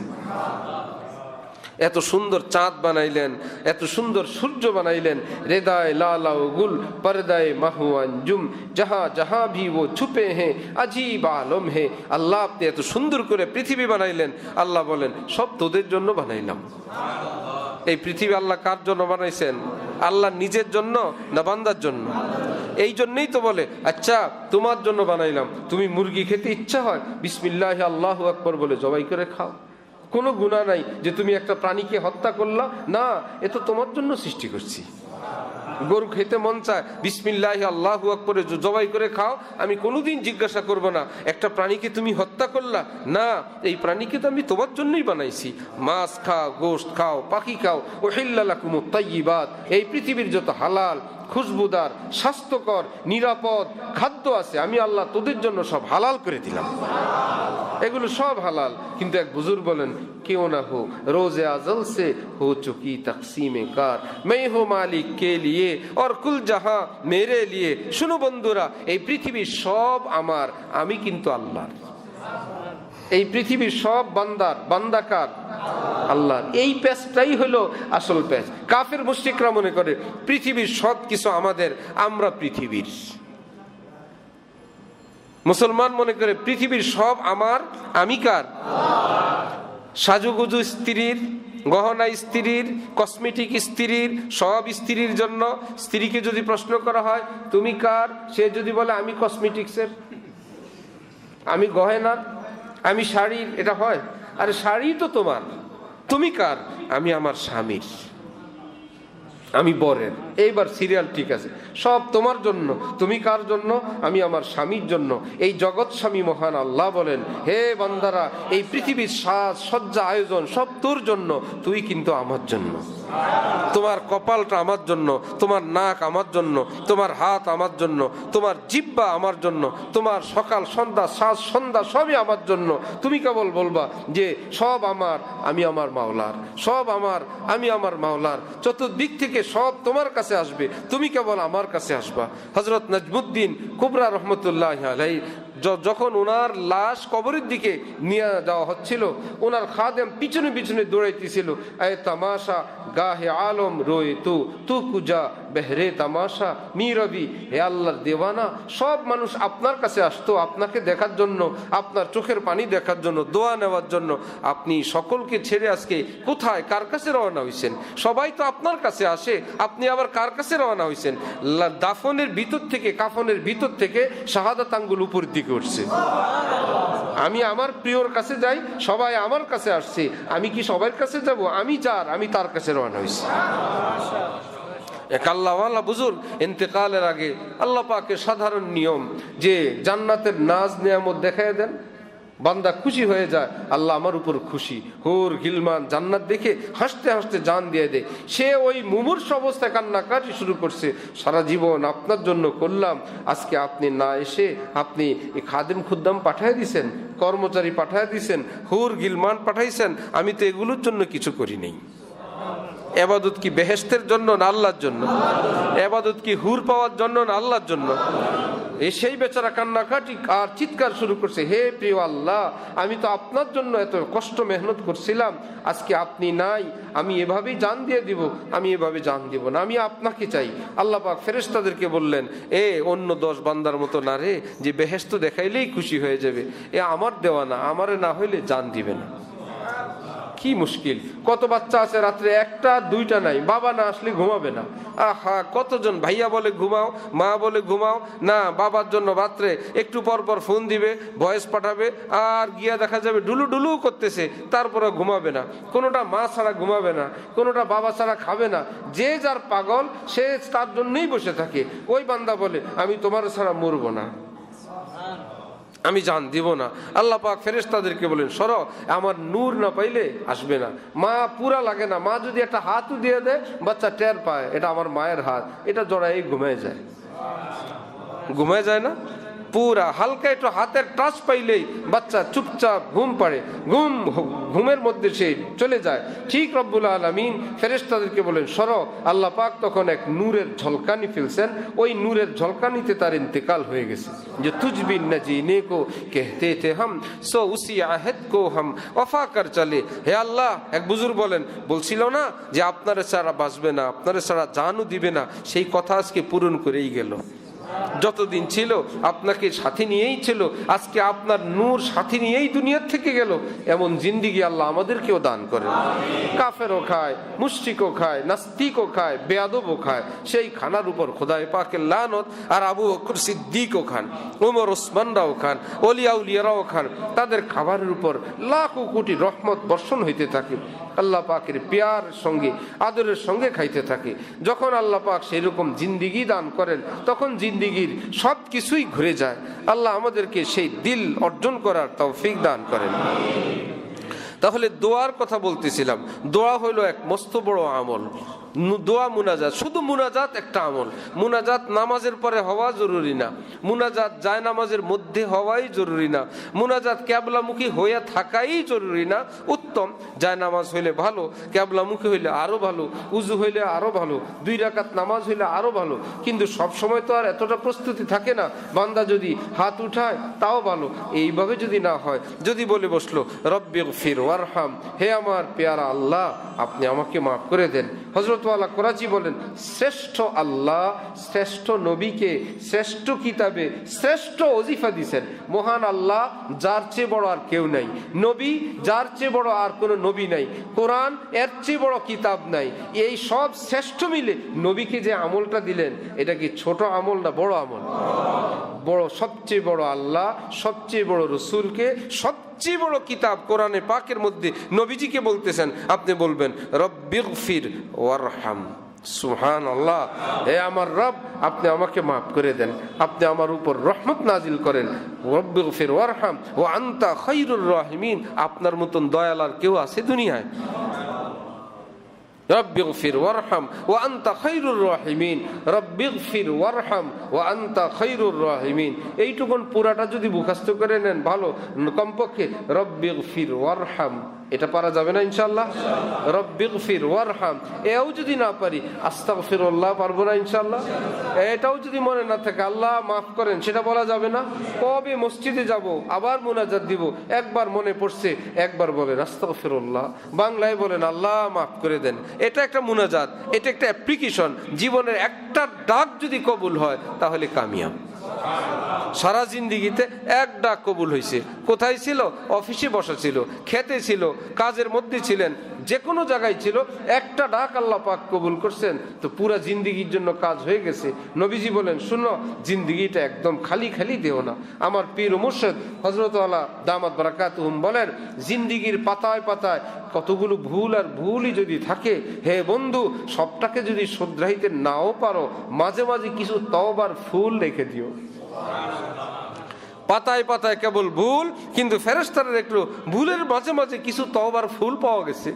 এত সুন্দর চাঁদ বানাইলেন, এত সুন্দর সূর্য বানাইলেন। রেদায় লালা গুল পর্দায় মাহুয়ান জুম, যাহা যাহা ভি ও ছুপে হে আজীব আলম হে। আল্লাহ আপনি এত সুন্দর করে পৃথিবী বানাইলেন। আল্লাহ বলেন সব তোদের জন্য বানাইলাম। এই পৃথিবী আল্লাহ কার জন্য বানাইছেন? আল্লাহ নিজের জন্য না বান্দার জন্য? এই জন্যই তো বলে আচ্ছা তোমার জন্য বানাইলাম। তুমি মুরগি খেতে ইচ্ছা হয়, বিসমিল্লাহ আল্লাহু আকবার বলে জবাই করে খাও। কোনো গুনাহ নাই যে তুমি একটা প্রাণীকে হত্যা করলা, না, এ তো তোমার জন্য সৃষ্টি করছি। গরু খেতে মন চায়, বিসমিল্লাহ আল্লাহু আকবার জবাই করে খাও। আমি কোনোদিন জিজ্ঞাসা করব না একটা প্রাণীকে তুমি হত্যা করলা, না, এই প্রাণীকে তো আমি তোমার জন্যই বানাইছি। মাছ খাও, গোশত খাও, পাখি খাও। উহিল্লা লাকুমুত তাইয়্যিবাত, এই পৃথিবীর যত হালাল, খুশবুদার, স্বাস্থ্যকর, নিরাপদ খাদ্য আছে আমি আল্লাহ তোদের জন্য সব হালাল করে দিলাম। এগুলো সব হালাল। কিন্তু এক বুজুর্গ বলেন কেউ না হো রোজে আজল সে হো চুকি তকসিমে কার, मैं हो मालिक के लिए और कुल जहां मेरे लिए। শুনো বন্ধুরা, এই পৃথিবীর সব আমার, আমি কিন্তু আল্লাহর। এই পৃথিবীর সব বান্দার, বান্দাকার আল্লাহর। এই প্যাচটাই হলো আসল প্যাচ। কাফের মুশরিকরা মনে করে পৃথিবীর সব কিছু আমাদের, আমরা পৃথিবীর। মুসলমান মনে করে পৃথিবীর সব আমার, আমি কার? সাজুগুজু স্ত্রীর, গহনা স্ত্রীর, কসমেটিক স্ত্রীর, সব স্ত্রীর জন্য। স্ত্রীকে যদি প্রশ্ন করা হয় তুমি কার, সে যদি বলে আমি কসমেটিক্সের, আমি গহনার, আমি শাড়ির, এটা হয়? আরে শাড়ি তো তোমার, তুমি কার? আমি আমার স্বামীর, আমি বরের। এইবার সিরিয়াল ঠিক আছে, সব তোমার জন্য। তুমি কার জন্য? আমি আমার স্বামীর জন্য। এই জগৎ স্বামী মহান আল্লাহ বলেন, হে বান্দারা, এই পৃথিবীর সাজ সজ্জা আয়োজন সব তোর জন্য, তুই কিন্তু আমার জন্য। তোমার কপালটা আমার জন্য, তোমার নাক আমার জন্য, তোমার হাত আমার জন্য, তোমার জিহ্বা আমার জন্য, তোমার সকাল সন্ধ্যা সাজ সন্ধ্যা সবই আমার জন্য। তুমি কেবল বলবা যে সব আমার, আমি আমার মাওলার, সব আমার, আমি আমার মাওলার। চতুর্দিক থেকে সব তোমার কাছে আসবে, তুমি কেবল আমার কাছে আসবা। হযরত নাজমুদ্দিন কুবরা রহমতুল্লাহ আলাইহি যখন ওনার লাশ কবরের দিকে নিয়ে যাওয়া হচ্ছিল, ওনার খাদেম পিছনে পিছনে দৌড়াইতেছিল, এ তামাশা গাহে আলম রোয়ে তু কুজা বেহরে তামাশা মি রবি, হে আল্লাহর দেওয়ানা। সব মানুষ আপনার কাছে আসতো আপনাকে দেখার জন্য, আপনার চোখের পানি দেখার জন্য, দোয়া নেওয়ার জন্য। আপনি সকলকে ছেড়ে আজকে কোথায়, কার কাছে রওনা হয়েছেন? সবাই তো আপনার কাছে আসে, আপনি আবার কার কাছে রওনা হয়েছেন? দাফনের ভিতর থেকে, কাফনের ভিতর থেকে শাহাদাত আঙ্গুল উপর দিকে উঠছে। আমি আমার প্রিয়র কাছে যাই, সবাই আমার কাছে আসছে, আমি কি সবার কাছে যাব? আমি যার, আমি তার কাছে রওনা হয়েছি। এক আল্লাহওয়ালা বুজুর্গ ইন্তেকালের আগে আল্লাহ পাকের সাধারণ নিয়ম যে জান্নাতের নাজ নিয়ামত দেখায় দেন, বান্দা খুশি হয়ে যায়, আল্লাহ আমার উপর খুশি। হুর গিলমান জান্নাত দেখে হাসতে হাসতে জান দিয়ে দেয়। সে ওই মুমূর্ষ অবস্থায় কান্নাকাটি শুরু করছে, সারা জীবন আপনার জন্য করলাম, আজকে আপনি না এসে আপনি খাদেম খুদ্দাম পাঠিয়ে দিছেন, কর্মচারী পাঠিয়ে দিছেন, হুর গিলমান পাঠাইছেন, আমি তো এগুলোর জন্য কিছু করি নেই। এবাদত কি বেহেশতের জন্য না আল্লাহর জন্য? এবাদত কি হুর পাওয়ার জন্য না আল্লাহর জন্য? সেই বেচারা কান্নাকাটি আর চিৎকার শুরু করছে, হে প্রিয় আল্লাহ, আমি তো আপনার জন্য এত কষ্ট মেহনত করছিলাম, আজকে আপনি নাই, আমি এভাবেই জান দিয়ে দিব, আমি এভাবে জান দিব না, আমি আপনাকে চাই। আল্লাহ পাক ফেরেশতাদেরকে বললেন, অন্য 10 বান্দার মতো না রে, যে বেহেশত দেখাইলেই খুশি হয়ে যাবে, আমার দেওয়া না, আমারে না হইলে জান দিবে না। কি মুশকিল! কত বাচ্চা আছে রাত্রে 1টা 2টা নাই, বাবা না আসলে ঘুমাবে না। আহা, কতজন ভাইয়া বলে ঘুমাও, মা বলে ঘুমাও না, বাবার জন্য রাত্রে একটু পর পর ফোন দিবে, ভয়েস পাঠাবে, আর গিয়া দেখা যাবে ডুলু ডুলু করতেছে, তারপরে ঘুমাবে না। কোনোটা মা ছাড়া ঘুমাবে না, কোনোটা বাবা ছাড়া খাবে না। যে যার পাগল সে তার জন্যই বসে থাকে। ওই বান্দা বলে, আমি তোমার ছাড়া মরবো না, আমি জান দিব না। আল্লাহ পাক ফেরেশতাদেরকে বলেন, সরো, আমার নূর না পাইলে আসবে না। মা পুরা লাগে না, মা যদি একটা হাতও দিয়ে দেয়, বাচ্চা টের পায় এটা আমার মায়ের হাত, এটা জড়াই ঘুমায় যায়। ঘুমায় যায় না? পুরা হালকা একটু হাতের টাচ পাইলেই বাচ্চা চুপচাপ ঘুম পাড়ে, ঘুমের মধ্যে সে চলে যায়। ঠিক রব্বুল আলামিন ফেরেশতাদেরকে বলেন, সরো। আল্লাহ পাক তখন এক নূরের ঝলকানি ফেলছেন, ওই নূরের ঝলকানিতে তার ইন্তেকাল হয়ে গেছে। যে তুজবিন নজিনে কো कहते थे हम सो उसी आहद को हम वफा कर चले। হে আল্লাহ, এক বুজুর্গ বলছিল না যে আপনার ছাড়া বাঁচবে না, আপনার ছাড়া জানও দিবে না, সেই কথা আজকে পূরণ করেই গেল। যতদিন ছিল আপনাকে সাথে নিয়েই ছিল, আজকে আপনার নূর সাথে নিয়েই দুনিয়ার থেকে গেল। এমন জিন্দিগি আল্লাহ আমাদেরকেও দান করেন। কাফেরও খায়, মুশরিকও খায়, নাস্তিকও খায়, বেয়াদবও খায়, সেই খানার উপর খোদায়ে পাকের লানত। আর আবু বকর সিদ্দিকও খান, ওমর ওসমানরাও খান, ওলিয়া উলিয়ারাও খান, তাদের খাবারের উপর লাখো কোটি রহমত বর্ষণ হইতে থাকে। আল্লাহ পাকের প্যার সঙ্গে, আদরের সঙ্গে খাইতে থাকে। যখন আল্লাহ পাক সেই রকম জিন্দিগি দান করেন, তখন জিন্দিগির সব কিছুই ঘুরে যায়। আল্লাহ আমাদেরকে সেই দিল অর্জন করার তৌফিক দান করেন। তাহলে দোয়ার কথা বলতেছিলাম। দোয়া হইল এক মস্ত বড় আমল। দোয়া মুনাজাত, শুধু মুনাজাত একটা আমল। মুনাজাত নামাজের পরে হওয়া জরুরি না, মুনাজাত যায় নামাজের মধ্যে হওয়াই জরুরি না, মুনাজাত ক্যাবলামুখী হয়ে থাকাই জরুরি না। উত্তম যায় নামাজ হইলে ভালো, ক্যাবলামুখী হইলে আরো ভালো, উজু হইলে আরো ভালো, 2 রাকাত নামাজ হইলে আরো ভালো। কিন্তু সব সময় তো আর এতটা প্রস্তুতি থাকে না। বান্দা যদি হাত উঠায় তাও ভালো, এইভাবে যদি না হয়, যদি বলে বসলো রব্বিগফির ওয়ারহাম, হে আমার পেয়ারা আল্লাহ, আপনি আমাকে মাফ করে দেন। হযরত আল্লাহ করাচি বলেন, শ্রেষ্ঠ আল্লাহ শ্রেষ্ঠ নবীকে শ্রেষ্ঠ কিতাবে শ্রেষ্ঠ ওজিফা দিছেন। মহান আল্লাহ, যার চেয়ে বড় আর কেউ নাই। নবী, যার চেয়ে বড় আর কোনো নবী নাই। কোরআন, এর চেয়ে বড় কিতাব নাই। এই সব শ্রেষ্ঠ মিলে নবীকে যে আমলটা দিলেন, এটা কি ছোট আমল না বড় আমল? বড়। সবচেয়ে বড় আল্লাহ, সবচেয়ে বড় রসুলকে, সবচেয়ে বড় কিতাব কোরআনে পাকের মধ্যে নবীজিকে বলতেছেন। আপনি বলবেন রব্বিগফির ওয়ারহাম। সুবহানাল্লাহ। হে আমার রব, আপনি আমাকে মাফ করে দেন, আপনি আমার উপর রহমত নাজিল করেন। রব্বিগফির ওয়ারহাম ওয়া আনতা খায়রুর রাহিমিন। আপনার মতন দয়াল আর কেউ আছে দুনিয়ায়? রব্বিগফির ওয়ারহাম ওয়া আনতা খায়রুর রাহিমিন। রব্বিগফির ওয়ারহাম ওয়া আনতা খায়রুর রাহিমিন। এইটুকুন পুরাটা যদি মুখস্থ করে নেন ভালো, কমপক্ষে রব্বিগফির ওয়ারহাম এটা পারা যাবে না ইনশাআল্লাহ? রব্বিগফির ওয়ারহাম এও যদি না পারি, আস্তাগফিরুল্লাহ পারবো না ইনশাআল্লাহ? এটাও যদি মনে না থাকে, আল্লাহ মাফ করেন, সেটা বলা যাবে না? কবে মসজিদে যাব, আবার মুনাজাত দিব, একবার মনে পড়ছে একবার বলেন আস্তাগফিরুল্লাহ, বাংলায় বলেন আল্লাহ মাফ করে দেন। এটা একটা মুনাজাত, এটা একটা অ্যাপ্লিকেশন। জীবনের একটা ডাক যদি কবুল হয় তাহলে কামিয়াব। সারা জিন্দিগিতে এক ডাক কবুল হয়েছে। কোথায় ছিল? অফিসে বসা ছিল, খেতে ছিল, কাজের মধ্যে ছিলেন, যে কোনো জায়গায় ছিল, একটা ডাক আল্লাহ পাক কবুল করছেন, তো পুরা জিন্দিগির জন্য কাজ হয়ে গেছে। নবীজি বলেন, শুনো, জিন্দিগিটা একদম খালি খালি দেও না। আমার পীর ও মুর্শিদ হযরত আলা দামাত বারাকাতুহুম বলেন, জিন্দিগির পাতায় পাতায় কতগুলো ভুল আর ভুলই যদি থাকে, হে বন্ধু, সবটাকে যদি শুধরাইতে নাও পারো, মাঝে মাঝে কিছু তওবার ফুল রেখে দিও। পাতায় পাতায় কেবল ভুল, কিন্তু ফেরেশতাদের একটু ভুলের মাঝে মাঝে কিছু তওবার ফুল পাওয়া গেছে।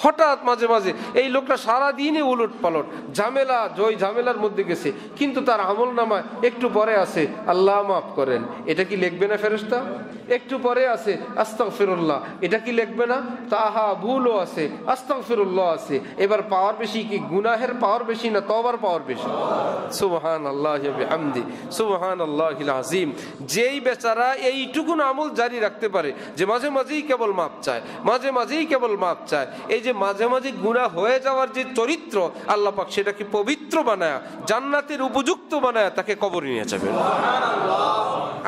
হঠাৎ মাঝে মাঝে এই লোকটা সারাদিনে উলট পালট ঝামেলা, জয় ঝামেলার মধ্যে গেছে, কিন্তু তার আমল নামায় একটু পরে আছে আল্লাহ মাফ করেন, এটা কি লিখবে না ফেরেশতা? একটু পরে আছে আস্তাগফিরুল্লাহ, এটা কি লিখবে না? তাহা ভুলও আছে, আস্তাগফিরুল্লাহ আছে। এবার পাওয়ার বেশি কি গুনাহের পাওয়ার বেশি না তওবার পাওয়ার বেশি? সুবহানাল্লাহি ওয়া বিহামদি, সুবহানাল্লাহিল আযীম। যেই বেচারা এইটুকুন আমল জারি রাখতে পারে, যে মাঝে মাঝেই কেবল মাপ চায়, মাঝে মাঝেই কেবল মাপ চায়, এই যে মাঝে মাঝে গুনাহ হয়ে যাওয়ার যে চরিত্র, আল্লাহ পাক সেটাকে পবিত্র বানায়, জান্নাতের উপযুক্ত বানায় তাকে কবরে নিয়ে যাবে।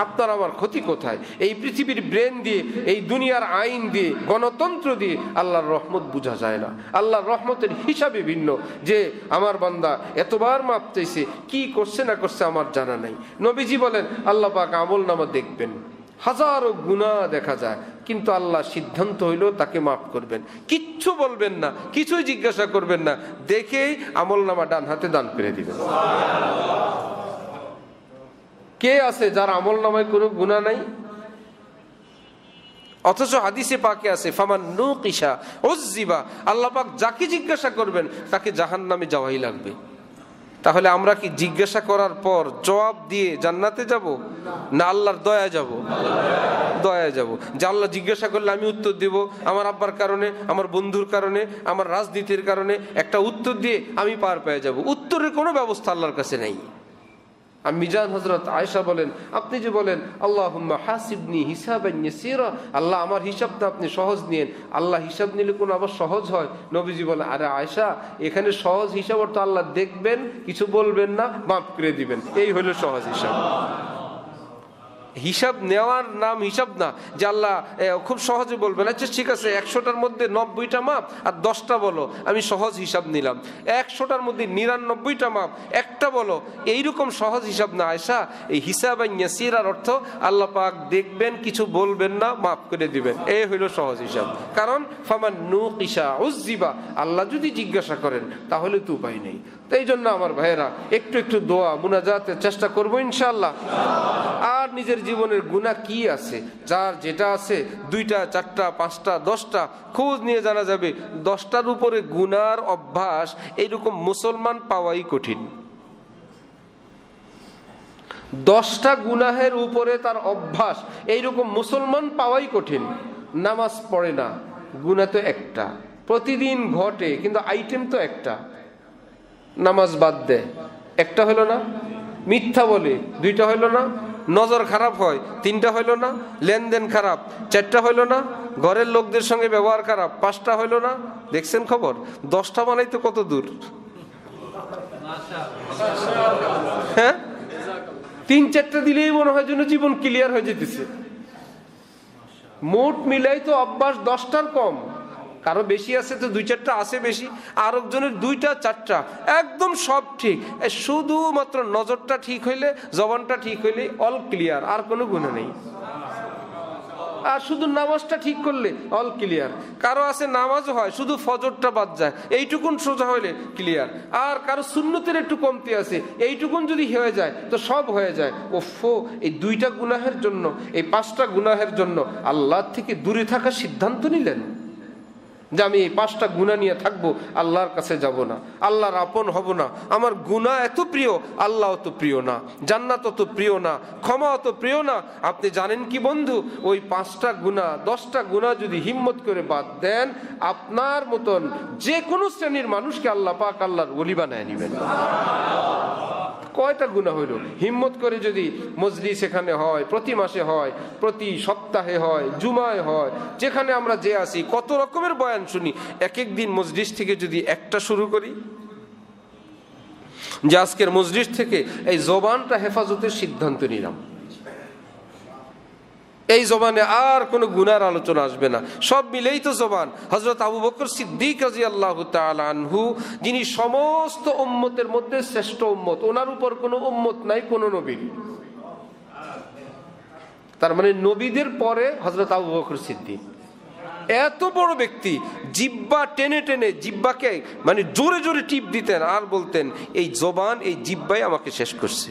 আপনার আমার ক্ষতি কোথায়? এই পৃথিবীর ব্রেন দিয়ে, এই দুনিয়ার আইন দিয়ে, গণতন্ত্র দিয়ে আল্লাহর রহমত বোঝা যায় না। আল্লাহর রহমতের হিসাবে ভিন্ন, যে আমার বান্দা এতবার মাপ চাইছে, কি করছে না করছে আমার জানা নাই। নবীজি বলেন, আল্লাহ পাক আমল নামা দেখবেন, হাজারো গুনাহ দেখা যায়, কিন্তু আল্লাহ সিদ্ধান্ত হইল তাকে মাফ করবেন। কিচ্ছু বলবেন না, কিছুই জিজ্ঞাসা করবেন না, দেখেই আমল নামা ডান হাতে দান করে দিবেন। কে আছে যার আমল নামায় কোনো গুনাহ নাই? অথচ হাদিসে পাকে আছে ফামান নুকিশা উযযিবা, আল্লাহ পাক যাকে জিজ্ঞাসা করবেন তাকে জাহান্নামে যাওয়াই লাগবে। তাহলে আমরা কি জিজ্ঞাসা করার পর জবাব দিয়ে জান্নাতে যাব, না আল্লাহর দয়া যাব? দয়া যাব। যে আল্লাহ জিজ্ঞাসা করলে আমি উত্তর দেব, আমার আব্বার কারণে, আমার বন্ধুর কারণে, আমার রাজনীতির কারণে একটা উত্তর দিয়ে আমি পার পেয়ে যাব, উত্তরের কোনো ব্যবস্থা আল্লাহর কাছে নেই। মিজান হযরত আয়েশা বলেন, আপনি যে বলেন আল্লাহুম্মা হাসিবনি হিসাবান ইয়াসীরা, আল্লাহ আমার হিসাবটা আপনি সহজ নিয়েন, আল্লাহ হিসাব নিলে কোন আবার সহজ হয়? নবীজি বলেন, আরে আয়েশা, এখানে সহজ হিসাব অর্থ আল্লাহ দেখবেন, কিছু বলবেন না, মাফ করে দিবেন, এই হলো সহজ হিসাব। হিসাব নেওয়ার নাম হিসাব না, যে আল্লাহ খুব সহজে বলবেন, আচ্ছা ঠিক আছে 100টার মধ্যে 90টা মাপ আর 10টা বলো, আমি সহজ হিসাব নিলাম। 100টার মধ্যে 99টা মাপ, একটা বলো, এইরকম সহজ হিসাব না আয়েশা। এই হিসাবান ইয়াসীরার অর্থ আল্লাহ পাক দেখবেন, কিছু বলবেন না, মাফ করে দিবেন, এই হইল সহজ হিসাব। কারণ ফামান নুকিশা উযযিবা, আল্লাহ যদি জিজ্ঞাসা করেন তাহলে তো উপায় নেই। তো এই জন্য আমার ভাইয়েরা, একটু একটু দোয়া মুনাজাতের চেষ্টা করবো ইনশাআল্লাহ। আর নিজের জীবনের গুনাহ কি আছে, যার যেটা আছে 2টা 4টা 5টা 10টা খোঁজ নিয়ে জানা যাবে। 10টার উপরে গুনার অভ্যাস এইরকম মুসলমান পাওয়াই কঠিন। 10টা গুনাহের উপরে তার অভ্যাস এইরকম মুসলমান পাওয়াই কঠিন। নামাজ পড়ে না, গুনাহ তো একটা, প্রতিদিন ঘটে, কিন্তু আইটেম তো একটা। নামাজ বাদ দেয়, একটা হলো না। মিথ্যা বলে, 2টা হলো না। নজর খারাপ হয়, 3টা হইল না, লেনদেন খারাপ 4টা হইল না, ঘরের লোকদের সঙ্গে ব্যবহার খারাপ 5টা হইল না, দেখছেন খবর? 10টা বানাইতে কত দূর? হ্যাঁ, 3-4টা দিলেই মনে হয় যেন জীবন ক্লিয়ার হয়ে যেতেছে। মোট মিলাই তো অভ্যাস 10টার কম, কারো বেশি আছে তো 2-4টা আছে বেশি, আর একজনের 2টা-4টা একদম সব ঠিক। শুধুমাত্র নজরটা ঠিক হইলে, জবানটা ঠিক হইলে অল ক্লিয়ার, আর কোনো গুনাহ নেই। আর শুধু নামাজটা ঠিক করলে অল ক্লিয়ার। কারো আছে নামাজও হয়, শুধু ফজরটা বাদ যায়, এইটুকুন সোজা হইলে ক্লিয়ার। আর কারো সুন্নতের একটু কমতি আছে, এইটুকুন যদি হয়ে যায় তো সব হয়ে যায়। ওফো, এই 2টা গুনাহের জন্য, এই 5টা গুনাহের জন্য আল্লাহ থেকে দূরে থাকার সিদ্ধান্ত নিলেন যে আমি এই 5টা গুনাহ নিয়ে থাকবো, আল্লাহর কাছে যাব না, আল্লাহর আপন হব না। আমার গুনাহ এত প্রিয়, আল্লাহ অত প্রিয় না, জান্নাত অত প্রিয় না, ক্ষমা অত প্রিয় না। আপনি জানেন কি বন্ধু, ওই 5টা গুনাহ 10টা গুনাহ যদি হিম্মত করে বাদ দেন, আপনার মতন যে কোনো শ্রেণীর মানুষকে আল্লাহ পাক আল্লাহর ওলি বানায় নিবেন। কয়টা গুনাহ হইল? হিম্মত করে যদি মজলিস এখানে হয়, প্রতি মাসে হয়, প্রতি সপ্তাহে হয়, জুমায় হয়, যেখানে আমরা যে আসি, কত রকমের বয়ান শুনি, এক এক দিন মজলিস থেকে যদি একটা শুরু করি, যে আজকের মজলিস থেকে এই জবানটা হেফাজতের সিদ্ধান্ত নিলাম, এই জবানে আর কোনো গুনার আলোচনা আসবে না, সব মিলেই তো জবান। হযরত আবু বকর সিদ্দিক রাদিয়াল্লাহু তাআলা আনহু, যিনি সমস্ত উম্মতের মধ্যে শ্রেষ্ঠ উম্মত, ওনার উপর কোনো উম্মত নাই কোনো নবীর। তার মানে নবীদের পরে হযরত আবু বকর সিদ্দিক এত বড় ব্যক্তি, জিহ্বা টেনে টেনে জিহ্বাকে মানে জোরে জোরে টিপ দিতেন আর বলতেন, এই জবান, এই জিহ্বাই আমাকে শেষ করছে,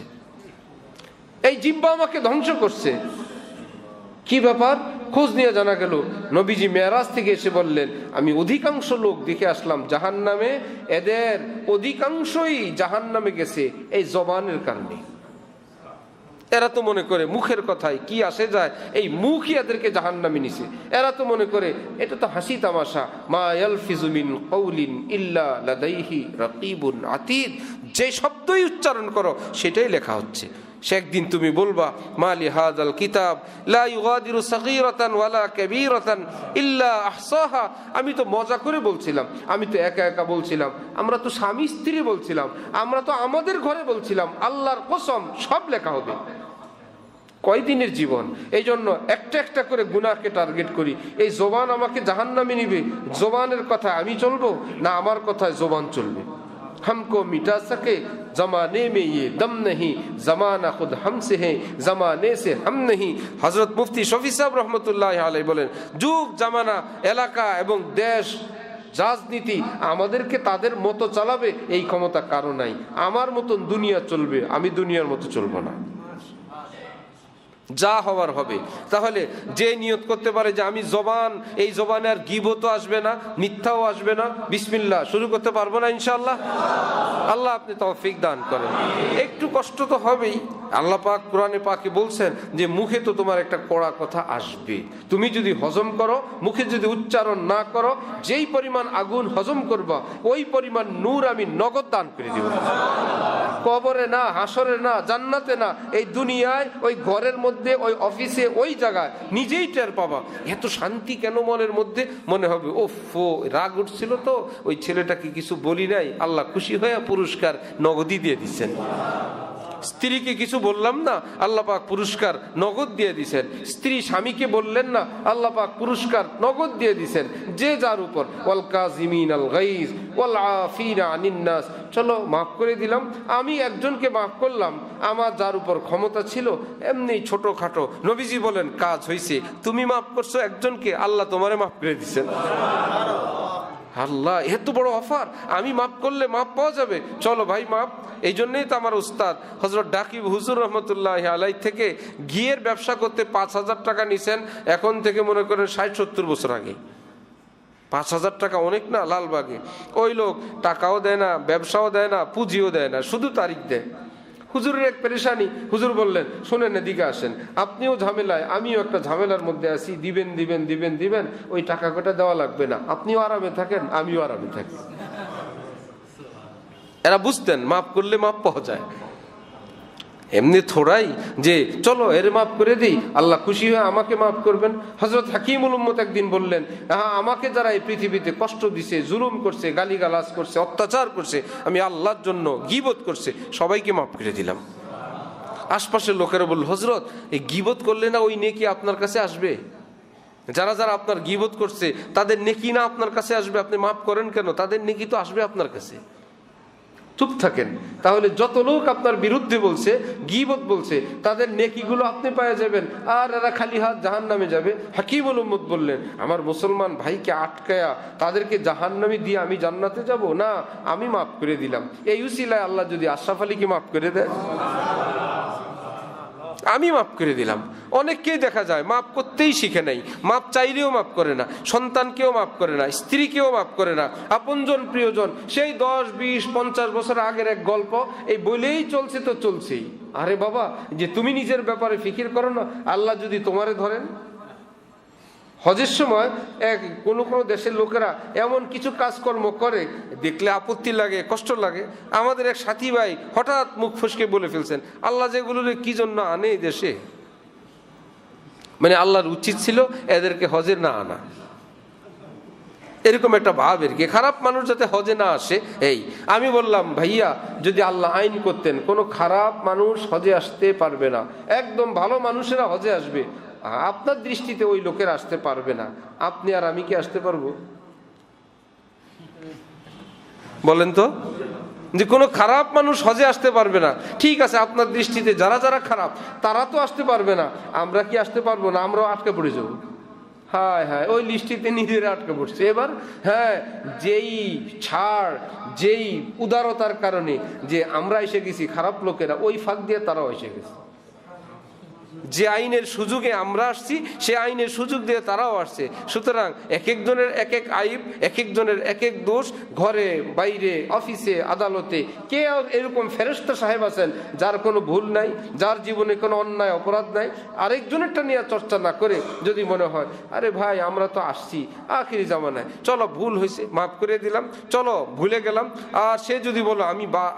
এই জিহ্বা আমাকে ধ্বংস করছে। কি ব্যাপার? খোঁজ নিয়ে জানা গেল, নবীজি মেরাজ থেকে এসে বললেন, আমি অধিকাংশ লোক দেখে আসলাম জাহান্নামে, এদের অধিকাংশই জাহান্নামে গেছে এই জবানের কারণে। এরা তো মনে করে মুখের কথায় কি আসে যায়, এই মুখই এদেরকে জাহান্নামে নিছে। এরা তো মনে করে এটা তো হাসি তামাশা, মা ইয়ালফিজু মিন কাউলিন ইল্লা লাদাইহি রাকিবুন আতীদ, যে শব্দই উচ্চারণ করো সেটাই লেখা হচ্ছে। সে একদিন তুমি বলবা, মালি হাযাল কিতাব লা ইউগাদিরু সাগীরাতান ওয়ালা কাবীরাতান ইল্লা আহসাহা। আমি তো মজা করে বলছিলাম, আমি তো একা একা বলছিলাম, আমরা তো স্বামী স্ত্রী বলছিলাম, আমরা তো আমাদের ঘরে বলছিলাম, আল্লাহর কসম সব লেখা হবে। কয়দিনের জীবন, এই জন্য একটা একটা করে গুনাহকে টার্গেট করি। এই জবান আমাকে জাহান্নামে নিবে, জবানের কথা আমি চলবো না আমার কথায় জবান চলবে? हमको मिटा सके जमाने में ये दम नहीं, जमाना खुद हमसे है जमाने से हम नहीं। হযরত মুফতি শফি সাহেব রহমতুল্লাহ আলাইহি বলেন, যুগ জামানা এলাকা এবং দেশ রাজনীতি আমাদেরকে তাদের মতো চালাবে এই ক্ষমতা কারো নাই। আমার মতন দুনিয়া চলবে, আমি দুনিয়ার মতো চলবো না, যা হওয়ার হবে। তাহলে যে নিয়ত করতে পারে যে আমি জবান, এই জবানে আর গীবতও আসবে না, মিথ্যাও আসবে না, বিসমিল্লাহ শুরু করতে পারবো না ইনশাআল্লাহ? আল্লাহ আপনি তৌফিক দান করেন। একটু কষ্ট তো হবেই। আল্লাহ পাক কোরআনে পাকে বলছেন যে মুখে তো তোমার একটা কড়া কথা আসবে, তুমি যদি হজম করো, মুখে যদি উচ্চারণ না করো, যেই পরিমাণ আগুন হজম করবা ওই পরিমাণ নূর আমি নগদ দান করে দিব। কবরে না, হাসরে না, জান্নাতে না, এই দুনিয়ায় ওই ঘরের মধ্যে, ওই অফিসে, ওই জায়গায় নিজেই টের পাবা। এত শান্তি কেন মনের মধ্যে? মনে হবে ওফো, রাগ উঠছিল তো, ওই ছেলেটাকে কিছু বলি নাই, আল্লাহ খুশি হয়ে পুরস্কার নগদই দিয়ে দিচ্ছেন। স্ত্রীকে কিছু বললাম না, আল্লাহ পাক পুরস্কার নগদ দিয়ে দিছেন। স্ত্রী স্বামীকে বললেন না, আল্লাহ পাক পুরস্কার নগদ দিয়ে দিছেন। যে যার উপর, ওয়াল কাযিমিনাল গাইজ ওয়াল আফিনা আনিন নাস, চলো মাফ করে দিলাম। আমি একজনকে মাফ করলাম, আমার যার উপর ক্ষমতা ছিল এমনি ছোটখাটো, নবীজি বলেন কাজ হয়েছে, তুমি মাফ করছো একজনকে, আল্লাহ তোমারে মাফ করে দিচ্ছেন। আল্লাহ এত বড় অফার, আমি মাফ করলে মাফ পাওয়া যাবে, চলো ভাই মাফ। এই জন্যই তো আমার উস্তাদ হযরত ডাকিব হুজুর রহমতুল্লাহ আলাইহি থেকে ঘিয়ের ব্যবসা করতে 5,000 টাকা নিছেন, এখন থেকে মনে করেন 60-70 বছর আগে। 5,000 টাকা অনেক না? লালবাগে ওই লোক টাকাও দেয় না, ব্যবসাও দেয় না, পুঁজিও দেয় না, শুধু তারিখ দেয়। হুজুরের এক পেরেশানি, হুজুর বললেন শোনেন এদিকে আসেন, আপনিও ঝামেলায়, আমিও একটা ঝামেলার মধ্যে আছি, দিবেন দিবেন দিবেন দিবেন, ওই টাকা কটা দেওয়া লাগবে না, আপনিও আরামে থাকেন আমিও আরামে থাকি। এরা বুঝতেন মাফ করলে মাফ পাওয়া যায়। এমনি থোড়াই যে চলো এর মাফ করে দিই, আল্লাহ খুশি হয়ে আমাকে মাফ করবেন। হযরত হাকিমুল উম্মত একদিন বললেন, আমাকে যারা এই পৃথিবীতে কষ্ট দিছে, জুলুম করছে, গালিগালাজ করছে, অত্যাচার করছে, আমি আল্লাহর জন্য গীবত করছে, সবাইকে মাফ করে দিলাম। আশপাশের লোকেরা বলল, হযরত এই গীবত করলে না ওই নেকি আপনার কাছে আসবে? যারা যারা আপনার গীবত করছে তাদের নেকি না আপনার কাছে আসবে? আপনি মাফ করেন কেন? তাদের নেকি তো আসবে আপনার কাছে। চুপ থাকেন, তাহলে যত লোক আপনার বিরুদ্ধে বলছে, গীবত বলছে, তাদের নেকিগুলো আপনি পেয়ে যাবেন, আর এরা খালি হাত জাহান্নামে যাবে। হাকিমুল উম্মত বললেন, আমার মুসলমান ভাইকে আটকায়া তাদেরকে জাহান্নামে দিয়ে আমি জান্নাতে যাব না, আমি মাফ করে দিলাম। এই উসিলায় আল্লাহ যদি আশরাফ আলীকে মাফ করে দেয়, আমি মাফ করে দিলাম। অনেককেই দেখা যায় মাফ করতেই শিখে নাই, মাফ চাইলেও মাফ করে না, সন্তানকেও মাফ করে না, স্ত্রীকেও মাফ করে না, আপনজন প্রিয়জন। সেই 10, 20, 50 বছর আগের এক গল্প, এই বলেই চলছে তো চলছেই। আরে বাবা, যে তুমি নিজের ব্যাপারে ফিকির করো না, আল্লাহ যদি তোমারে ধরেন। হজের সময় কোনো কোনো দেশের লোকেরা এমন কিছু কাজকর্ম করে, দেখলে আপত্তি লাগে, কষ্ট লাগে। আমাদের এক সাথী ভাই হঠাৎ মুখ ফসকে বলে ফেলছেন, আল্লাহ যেগুলো কি জন্য আনে এই দেশে, মানে আল্লাহর উচিত ছিল এদেরকে হজে না আনা। এরকম একটা ভাব আর কি, খারাপ মানুষ যাতে হজে না আসে। এই আমি বললাম, ভাইয়া যদি আল্লাহ আইন করতেন কোনো খারাপ মানুষ হজে আসতে পারবে না, একদম ভালো মানুষেরা হজে আসবে, আপনার দৃষ্টিতে ওই লোকের আসতে পারবে না, আপনি আর আমি কি আসতে পারবো? বলেন তো, যে কোনো খারাপ মানুষ হজে আসতে পারবে না, ঠিক আছে, আপনার দৃষ্টিতে যারা যারা খারাপ তারা তো আসতে পারবে না, আমরা কি আসতে পারবো না? আমরাও আটকে পড়ে যাবো। হায় হায়, ওই লিস্টিতে নিজেরা আটকে পড়ছে। এবার হ্যাঁ, যেই ছাড়, যেই উদারতার কারণে যে আমরা এসে গেছি, খারাপ লোকেরা ওই ফাঁক দিয়ে তারাও এসে গেছে। যে আইনের সুযোগে আমরা আসছি, সে আইনের সুযোগ দিয়ে তারাও আসছে। সুতরাং এক একজনের এক এক আইব, এক একজনের এক এক দোষ, ঘরে বাইরে অফিসে আদালতে। কে এরকম ফেরেশতা সাহেব আছেন যার কোনো ভুল নাই, যার জীবনে কোনো অন্যায় অপরাধ নাই? আরেকজনেরটা নিয়ে চর্চা না করে যদি মনে হয়, আরে ভাই আমরা তো আসছি আখিরি জামানায়, চলো ভুল হয়েছে মাফ করে দিলাম, চলো ভুলে গেলাম। আর সে যদি বলো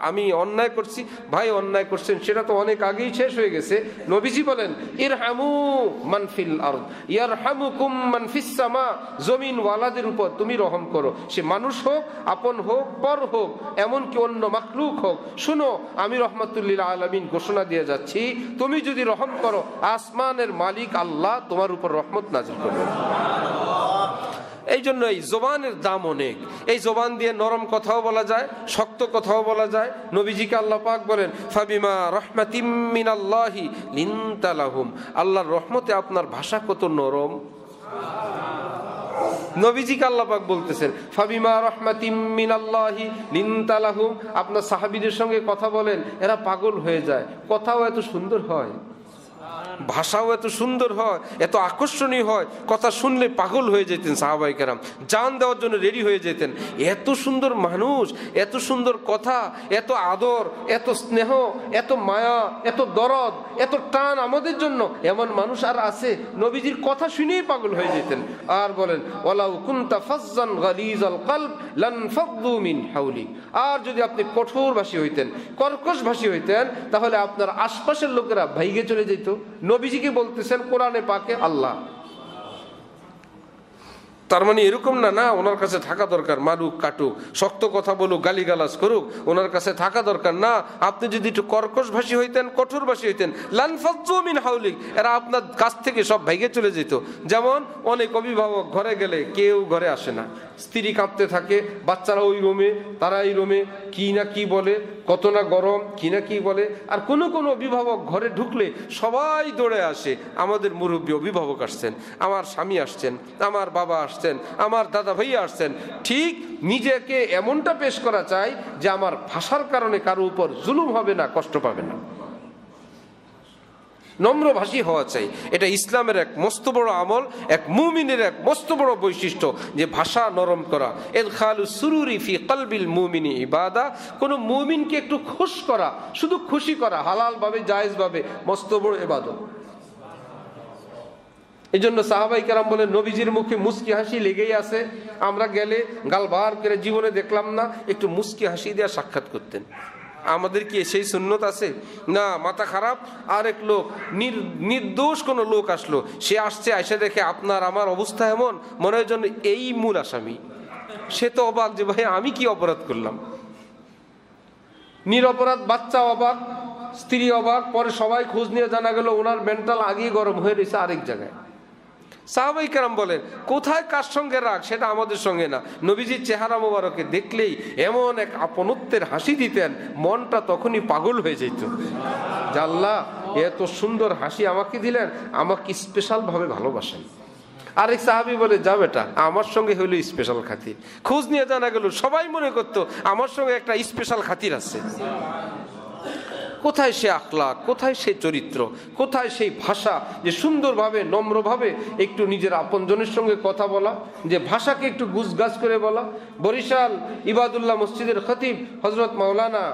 আমি অন্যায় করছি, ভাই অন্যায় করছেন সেটা তো অনেক আগেই শেষ হয়ে গেছে। নবীজি বলেন, ইরহামু মান ফিল আরদ ইয়ারহামুকুম মান ফিস সামা, জমিন ওয়ালাদের উপর তুমি রহম করো, সে মানুষ হোক, আপন হোক, পর হোক, এমনকি অন্য মাখলুক হোক। শুনো, আমি রহমাতুল লিল আলামিন ঘোষণা দিয়ে যাচ্ছি, তুমি যদি রহম করো, আসমানের মালিক আল্লাহ তোমার উপর রহমত নাজিল করবেন। এই জন্য এই জবানের দাম অনেক। এই জবান দিয়ে নরম কথাও বলা যায়, শক্ত কথাও বলা যায়। নবীজিকে আল্লাহ পাক বলেন, ফাবিমা রাহমাতিম মিনাল্লাহি লিনতা লাহুম, আল্লাহর রহমতে আপনার ভাষা কত নরম। নবীজিকে আল্লাহ পাক বলতেছেন, ফাবিমা রাহমাতিম মিনাল্লাহি লিনতা লাহুম। আপনার সাহাবীদের সঙ্গে কথা বলেন, এরা পাগল হয়ে যায়, কথাও এত সুন্দর হয়, ভাষাও এত সুন্দর হয়, এত আকর্ষণীয় হয়, কথা শুনলে পাগল হয়ে যেতেন সাহাবায়ে কেরাম, জান দেওয়ার জন্য রেডি হয়ে যেতেন। এত সুন্দর মানুষ, এত সুন্দর কথা, এত আদর, এত স্নেহ, এত মায়া, এত দরদ, এত টান আমাদের জন্য, এমন মানুষ আর আছে? নবীজির কথা শুনেই পাগল হয়ে যেতেন। আর বলেন, ওয়ালাউ কুনতা ফাজ্জান গালিজাল কলব লানফাদ্দু মিন হাওলিক, আর যদি আপনি কঠোরভাষী হইতেন, কর্কশভাষী হইতেন, তাহলে আপনার আশপাশের লোকেরা ভাইগে চলে যেত। নবীজিকে বলতেছেন কোরআনে পাকে আল্লাহ। তার মানে এরকম না ওনার কাছে থাকা দরকার, মারুক কাটুক, শক্ত কথা বলুক, গালিগালাজ করুক, ওনার কাছে থাকা দরকার না। আপনি যদি একটু কর্কশভাষী হইতেন, কঠোরভাষী হইতেন, লানফাজ্জু মিন হাওলিক, এরা আপনার কাছ থেকে সব ভাইগে চলে যেত। যেমন অনেক অভিভাবক ঘরে গেলে কেউ ঘরে আসে না, স্ত্রী কাঁপতে থাকে, বাচ্চারা ওই রুমে, তারা এই রুমে, কি না কি বলে, কত না গরম, কি না কি বলে। আর কোনো কোনো অভিভাবক ঘরে ঢুকলে সবাই দৌড়ে আসে, আমাদের মুরব্বী অভিভাবক আসছেন, আমার স্বামী আসছেন, আমার বাবা আসছেন, আমার দাদা ভাইয়া আসছেন। ঠিক নিজেকে এমনটা পেশ করা চাই যে আমার ভাষার কারণে কারো উপর জুলুম হবে না, কষ্ট পাবে না। নম্রভাষী হওয়া চাই। এটা ইসলামের এক মস্ত বড় আমল, এক মুমিনের এক মস্ত বড় বৈশিষ্ট্য, যে ভাষা নরম করা। ইদখালু সুরুরি ফি কলবিল মুমিনি ইবাদা, কোন মুমিনকে একটু খুশ করা, শুধু খুশি করা, হালাল ভাবে, জায়েজ ভাবে, মস্ত বড় ইবাদত। এই জন্য সাহাবাই কেরাম বলেন, নবীজির মুখে মুস্কি হাসি লেগেই আছে। আমরা গেলে গালবার করে জীবনে দেখলাম না একটু মুস্কি হাসি দিয়ে সাক্ষাৎ করতেন। আমাদের কি সেই সুন্নত আছে? না, মাথা খারাপ আরেক লোক, নির্দোষ কোনো লোক আসলো, সে আসছে, এসে দেখে আপনার আমার অবস্থা এমন, মনে হয় যেন এই মূল আসামি। সে তো অবাক যে ভাই আমি কি অপরাধ করলাম। নিরপরাধ বাচ্চা অবাক, স্ত্রী অবাক, পরে সবাই খোঁজ নিয়ে জানা গেল ওনার মেন্টাল আগেই গরম হয়ে রয়েছে আরেক জায়গায়। সাহাবাই কেরাম বলেন কোথায় কার সঙ্গে রাগ, সেটা আমাদের সঙ্গে না। নবীজির চেহারা মোবারকে দেখলেই এমন এক আপনত্বের হাসি দিতেন, মনটা তখনই পাগল হয়ে যেত। আল্লাহ এত সুন্দর হাসি আমাকে দিলেন, আমাকে স্পেশাল ভাবে ভালোবাসেন। আরেক সাহাবি বলে, যা বেটা, আমার সঙ্গে হইলো স্পেশাল খাতির। খোঁজ নিয়ে জানা গেল সবাই মনে করতো আমার সঙ্গে একটা স্পেশাল খাতির আছে। কোথায় সে আখলাক, কোথায় সে চরিত্র, কোথায় সেই ভাষা, যে সুন্দরভাবে নম্রভাবে একটু নিজের আপনজনের সঙ্গে কথা বলা, যে ভাষাকে একটু গুছগাছ করে বলা। বরিশাল ইবাদুল্লাহ মসজিদের খতিব হজরত মাওলানা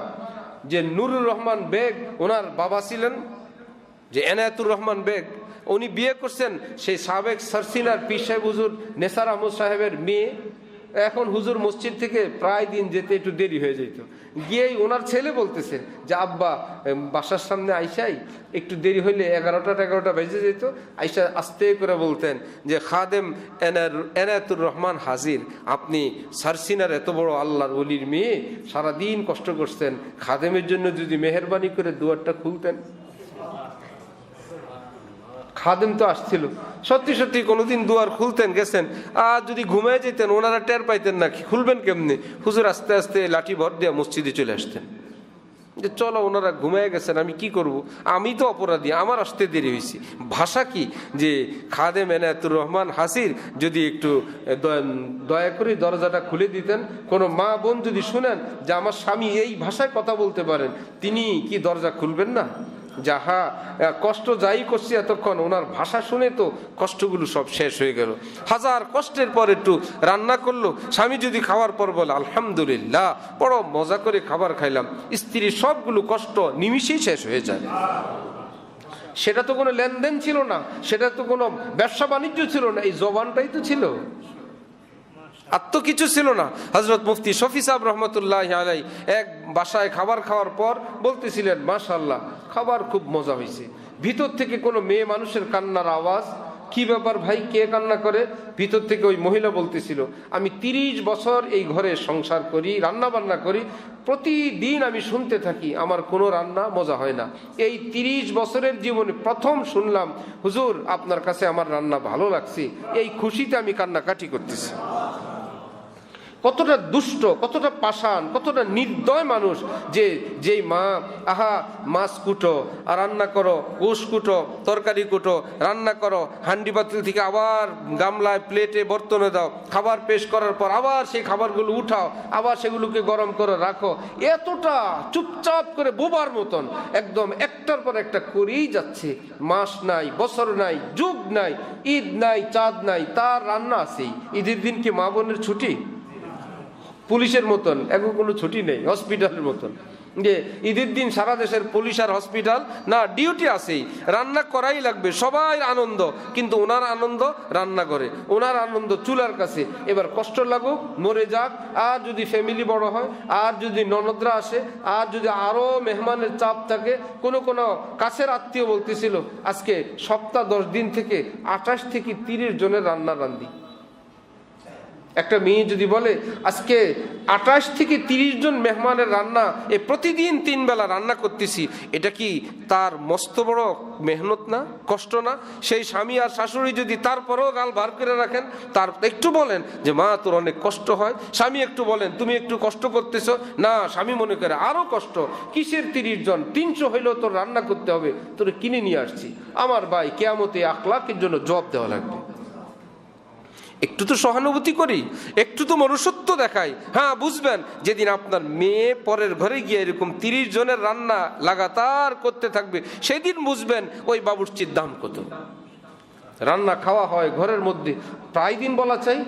যে নুরুর রহমান বেগ, ওনার বাবা ছিলেন যে এনায়েতুর রহমান বেগ, উনি বিয়ে করছেন সেই সাবেক সারসিনার পীর সাহেব হুজুর নেসার আহমদ সাহেবের মেয়ে। এখন হুজুর মসজিদ থেকে প্রায় দিন যেতে একটু দেরি হয়ে যেত, গিয়েই ওনার ছেলে বলতেছে যে আব্বা বাসার সামনে আইসাই একটু দেরি হইলে 11টা বেজে যেত। আইসা আস্তে করে বলতেন যে খাদেম এনায়েতুর রহমান হাজির, আপনি সারসিনার এত বড় আল্লাহর ওলির মেয়ে, সারাদিন কষ্ট করছেন, খাদেমের জন্য যদি মেহেরবানি করে দুয়ারটা খুলতেন। খাদেম তো আসছিল, সত্যি সত্যি কোনোদিন দুয়ার খুলতেন, গেছেন, আর যদি ঘুমিয়ে যেতেন ওনারা টের পাইতেন না, খুলবেন কেমনি। হুজুর আস্তে আস্তে লাঠি ভর দিয়ে মসজিদে চলে আসতেন, যে চলো ওনারা ঘুমিয়ে গেছেন, আমি কি করব, আমি তো অপরাধী, আমার আসতে দেরি হয়েছি। ভাষা কি যে খাদেম এনায়েতুর রহমান হাসির যদি একটু দয়া করে দরজাটা খুলে দিতেন। কোনো মা বোন যদি শুনেন যে আমার স্বামী এই ভাষায় কথা বলতে পারেন, তিনি কি দরজা খুলবেন না? যাহা কষ্ট যাই করছি এতক্ষণ, ওনার ভাষা শুনে তো কষ্টগুলো সব শেষ হয়ে গেল। হাজার কষ্টের পর একটু রান্না করলো, স্বামী যদি খাওয়ার পর বলে আলহামদুলিল্লাহ, বড় মজা করে খাবার খাইলাম, স্ত্রীর সবগুলো কষ্ট নিমিষেই শেষ হয়ে যায়। সেটা তো কোনো লেনদেন ছিল না, সেটা তো কোনো ব্যবসা বাণিজ্য ছিল না, এই জবানটাই তো ছিল, আর তো কিছু ছিল না। হযরত মুফতি শফি সাহেব রহমতুল্লাহ আলাই এক বাসায় খাবার খাওয়ার পর বলতেছিলেন, মাশাআল্লাহ খাবার খুব মজা হয়েছে। ভিতর থেকে কোনো মেয়ে মানুষের কান্নার আওয়াজ, কি ব্যাপার ভাই, কে কান্না করে? ভিতর থেকে ওই মহিলা বলতেছিল, আমি 30 বছর এই ঘরে সংসার করি, রান্না বান্না করি, প্রতিদিন আমি শুনতে থাকি আমার কোনো রান্না মজা হয় না। এই 30 বছরের জীবনে প্রথম শুনলাম হুজুর আপনার কাছে আমার রান্না ভালো লাগছে, এই খুশিতে আমি কান্নাকাটি করতেছি। কতটা দুষ্ট, কতটা পাষাণ, কতটা নির্দয় মানুষ, যে যেই মা আহা মাছ কুটো আর রান্না করো, গোশ কুটো, তরকারি কুটো, রান্না করো, হান্ডি পাতিল থেকে আবার গামলায় প্লেটে বর্তনে দাও, খাবার পেশ করার পর আবার সেই খাবারগুলো উঠাও, আবার সেগুলোকে গরম করে রাখো, এতটা চুপচাপ করে বোবার মতন একদম একটার পর একটা করেই যাচ্ছে। মাস নাই, বছর নাই, যুগ নাই, ঈদ নাই, চাঁদ নাই, তার রান্না আছেই। ঈদের দিন কি মা বোনের ছুটি? পুলিশের মতন এখন কোনো ছুটি নেই, হসপিটালের মতন, যে ঈদের দিন সারা দেশের পুলিশ আর হসপিটাল না, ডিউটি আছেই, রান্না করাই লাগবে, সবাই আনন্দ, কিন্তু ওনার আনন্দ রান্না করে, ওনার আনন্দ চুলার কাছে। এবার কষ্ট লাগুক, মরে যাক, আর যদি ফ্যামিলি বড় হয়, আর যদি ননদরা আসে, আর যদি আরো মেহমানের চাপ থাকে, কোনো কোনো কাছের আত্মীয় বলতেছিল আজকে সপ্তাহ 10 দিন থেকে 28 থেকে 30 জনের রান্না রান্ধি। একটা মেয়ে যদি বলে আজকে 28 থেকে 30 জন মেহমানের রান্না, এ প্রতিদিন 3 বেলা রান্না করতেছি, এটা কি তার মস্ত বড় মেহনত না, কষ্ট না? সেই স্বামী আর শাশুড়ি যদি তারপরেও গাল বার করে রাখেন, তার একটু বলেন যে মা তোর অনেক কষ্ট হয়, স্বামী একটু বলেন তুমি একটু কষ্ট করতেছো না, স্বামী মনে করে আরো কষ্ট, কিসের 30 জন, 300 হইলেও তোর রান্না করতে হবে, তোর কিনে নিয়ে আসছি। আমার ভাই কিয়ামতে আখলাকের জন্য জবাব দেওয়া লাগবে। একটু তো সহানুভূতি করি, একটু তো মনুষ্যত্ব দেখাই। হ্যাঁ বুঝবেন, যেদিন আপনার মেয়ে পরের ঘরে গিয়ে এরকম 30 জনের রান্না লাগাতার করতে থাকবে, সেদিন বুঝবেন ওই বাবুর্চির দাম কত। রান্না খাওয়া হয় ঘরের মধ্যে, প্রায় দিন বলা চাই,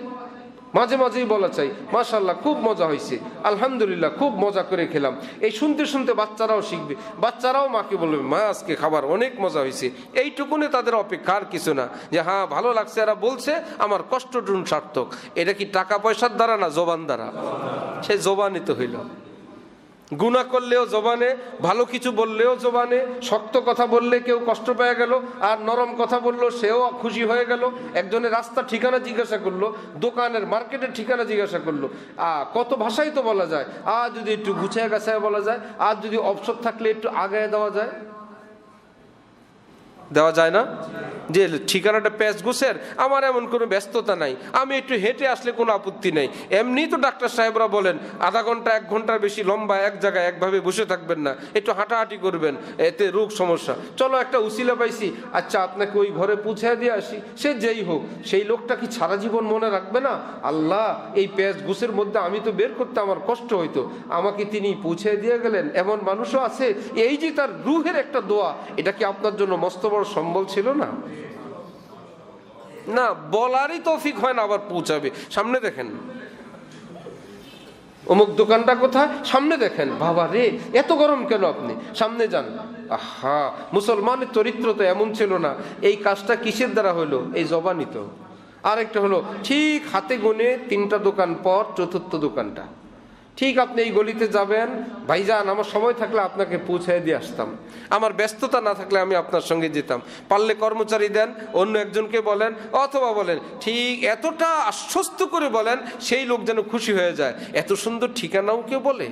মাঝে মাঝেই বলা চাই মাশাআল্লাহ খুব মজা হয়েছে, আলহামদুলিল্লাহ খুব মজা করে খেলাম। এই শুনতে শুনতে বাচ্চারাও শিখবে, বাচ্চারাও মাকে বলবে মা আজকে খাবার অনেক মজা হয়েছে। এইটুকুনে তাদের অপেক্ষা, আর কিছু না, যে হ্যাঁ ভালো লাগছে, এরা বলছে আমার কষ্টটুন সার্থক। এটা কি টাকা পয়সার দ্বারা না জবান দ্বারা? সেই জবানই তো হইল। গুনাহ করলেও জবানে, ভালো কিছু বললেও জবানে, শক্ত কথা বললে কেউ কষ্ট পেয়ে গেল, আর নরম কথা বললো সেও খুশি হয়ে গেল। একজনের রাস্তার ঠিকানা জিজ্ঞাসা করলো, দোকানের মার্কেটের ঠিকানা জিজ্ঞাসা করলো। কত ভাষাই তো বলা যায়। আর যদি একটু গুছিয়ে গাছায় বলা যায়, আর যদি অবসর থাকলে একটু আগায় দেওয়া যায়, দেওয়া যায় না? যে ঠিকানাটা প্যাঁচ গুছের, আমার এমন কোনো ব্যস্ততা নাই, আমি একটু হেঁটে আসলে কোনো আপত্তি নেই। এমনি তো ডাক্তার সাহেবরা বলেন আধা ঘন্টা 1 ঘন্টার বেশি লম্বা এক জায়গায় একভাবে বসে থাকবেন না, একটু হাঁটাহাঁটি করবেন, এতে রোগ সমস্যা। চলো একটা উসিলা পাইছি, আচ্ছা আপনাকে ওই ঘরে পৌঁছে দিয়ে আসি। সে যেই হোক, সেই লোকটা কি সারা জীবন মনে রাখবে না? আল্লাহ, এই প্যাঁচ গুছের মধ্যে আমি তো বের করতে আমার কষ্ট হইতো, আমাকে তিনি পৌঁছে দিয়ে গেলেন। এমন মানুষও আছে। এই যে তার রুহের একটা দোয়া, এটা কি আপনার জন্য মস্ত বড় সম্বল ছিল না? না, বলারই তৌফিক হয় না, আবার পৌঁছাবে। সামনে দেখেন অমুক দোকানটা কোথায়, সামনে দেখেন, বাবা রে এত গরম কেন, আপনি সামনে যান। আহা, মুসলমানের চরিত্র তো এমন ছিল না। এই কাজটা কিসের দ্বারা হলো? এই জবানি তো। আরেকটা হলো, ঠিক হাতে গুনে 3টা দোকান পর 4র্থ দোকানটা। ঠিক আপনি এই গলিতে যাবেন, ভাইজান আমার সময় থাকলে আপনাকে পৌঁছায় দিয়ে আসতাম, আমার ব্যস্ততা না থাকলে আমি আপনার সঙ্গে যেতাম। পারলে কর্মচারী দেন, অন্য একজনকে বলেন, অথবা বলেন ঠিক এতটা আশ্বস্ত করে বলেন সেই লোক যেন খুশি হয়ে যায়। এত সুন্দর ঠিকানাও কেউ বলে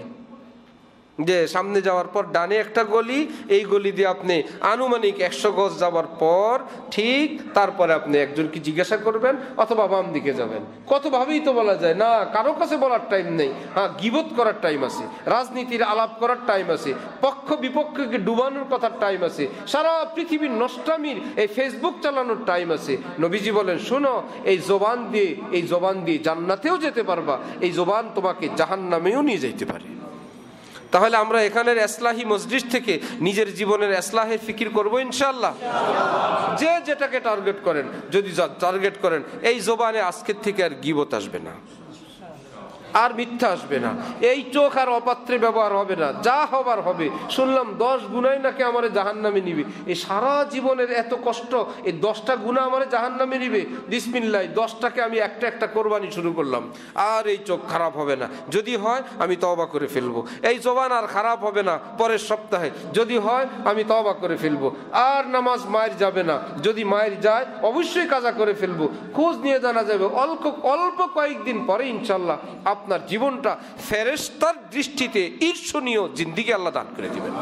যে সামনে যাওয়ার পর ডানে একটা গলি, এই গলি দিয়ে আপনি আনুমানিক 100 গজ যাওয়ার পর ঠিক তারপরে আপনি একজনকে জিজ্ঞাসা করবেন, অথবা বাম দিকে যাবেন। কতভাবেই তো বলা যায় না, কারো কাছে বলার টাইম নেই। হ্যাঁ, গীবত করার টাইম আছে, রাজনীতির আলাপ করার টাইম আছে, পক্ষ বিপক্ষকে ডুবানোর কথার টাইম আছে, সারা পৃথিবীর নষ্টামির এই ফেসবুক চালানোর টাইম আছে। নবীজি বলেন, শোনো, এই জবান দিয়ে জান্নাতেও যেতে পারবা, এই জবান তোমাকে জাহান্নামেও নিয়ে যেতে পারে। তাহলে আমরা এখানের ইসলাহি মজলিস থেকে নিজের জীবনের ইসলাহের ফিকির করবো ইনশাআল্লাহ। যে যেটাকে টার্গেট করেন, যদি টার্গেট করেন এই জবানে আজকের থেকে আর গীবত আসবে না, আর মিথ্যা আসবে না, এই চোখ আর অপাত্রে ব্যবহার হবে না, যা হবার হবে। শুনলাম 10 গুনাই নাকি আমারে জাহান্নামে নিবে। এই সারা জীবনের এত কষ্ট, এই 10টা গুনাহ আমারে জাহান্নামে নিবে। বিসমিল্লাহ, 10টাকে আমি একটা একটা কোরবানি শুরু করলাম। আর এই চোখ খারাপ হবে না, যদি হয় আমি তওবা করে ফেলবো। এই জবান আর খারাপ হবে না পরের সপ্তাহে, যদি হয় আমি তওবা করে ফেলবো। আর নামাজ মায়ের যাবে না, যদি মায়ের যায় অবশ্যই কাজা করে ফেলবো। খোঁজ নিয়ে জানা যাবে অল্প কয়েকদিন পরে ইনশাল্লাহ আপনার জীবনটা ফেরেশতার দৃষ্টিতে ঈর্ষণীয় জিন্দেগি আল্লাহ দান করে দিবেন।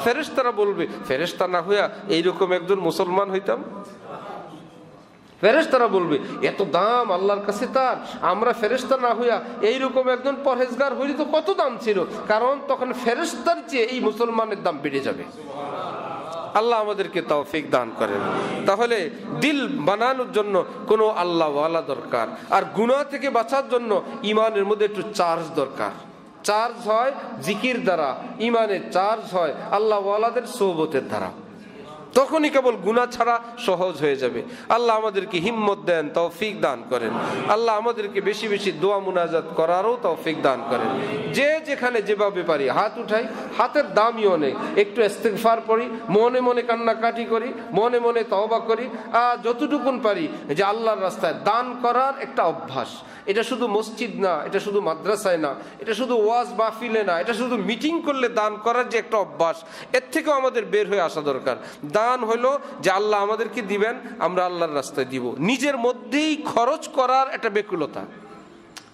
ফেরেশতারা বলবে, ফেরেশতা না হইয়া এইরকম একজন মুসলমান হইতাম। ফেরেশতারা বলবে, এত দাম আল্লাহর কাছে তার, আমরা ফেরেশতা না হইয়া এইরকম একজন পরহেজগার হইলে তো কত দাম ছিল। কারণ তখন ফেরেশতার চেয়ে এই মুসলমানের দাম বেড়ে যাবে। আল্লাহ আমাদেরকে তৌফিক দান করেন। তাহলে দিল বানানোর জন্য কোনো আল্লাহ ওয়ালা দরকার, আর গুনাহ থেকে বাঁচার জন্য ইমানের মধ্যে একটু চার্জ দরকার। চার্জ হয় জিকির দ্বারা, ইমানের চার্জ হয় আল্লাহ ওয়ালাদের সোহবতের দ্বারা। তখনই কেবল গুনাহ ছাড়া সহজ হয়ে যাবে। আল্লাহ আমাদেরকে হিম্মত দেন, তৌফিক দান করেন। আল্লাহ আমাদেরকে বেশি বেশি দোয়া মুনাজাত করারও তৌফিক দান করেন। যে যেখানে যেভাবে পারি হাত উঠাই, হাতের দামই অনেক। একটু ইস্তিগফার পড়ি, মনে মনে কান্নাকাটি করি, মনে মনে তওবা করি, যতটুকুন পারি যে আল্লাহর রাস্তায় দান করার একটা অভ্যাস। এটা শুধু মসজিদ না, এটা শুধু মাদ্রাসায় না, এটা শুধু ওয়াজ মাহফিলে না, এটা শুধু মিটিং করলে দান করার যে একটা অভ্যাস, এর থেকেও আমাদের বের হয়ে আসা দরকার। দান হলো যে আল্লাহ আমাদেরকে দিবেন, আমরা আল্লাহর রাস্তায় দিব। নিজের মধ্যেই খরচ করার একটা বেকুলতা,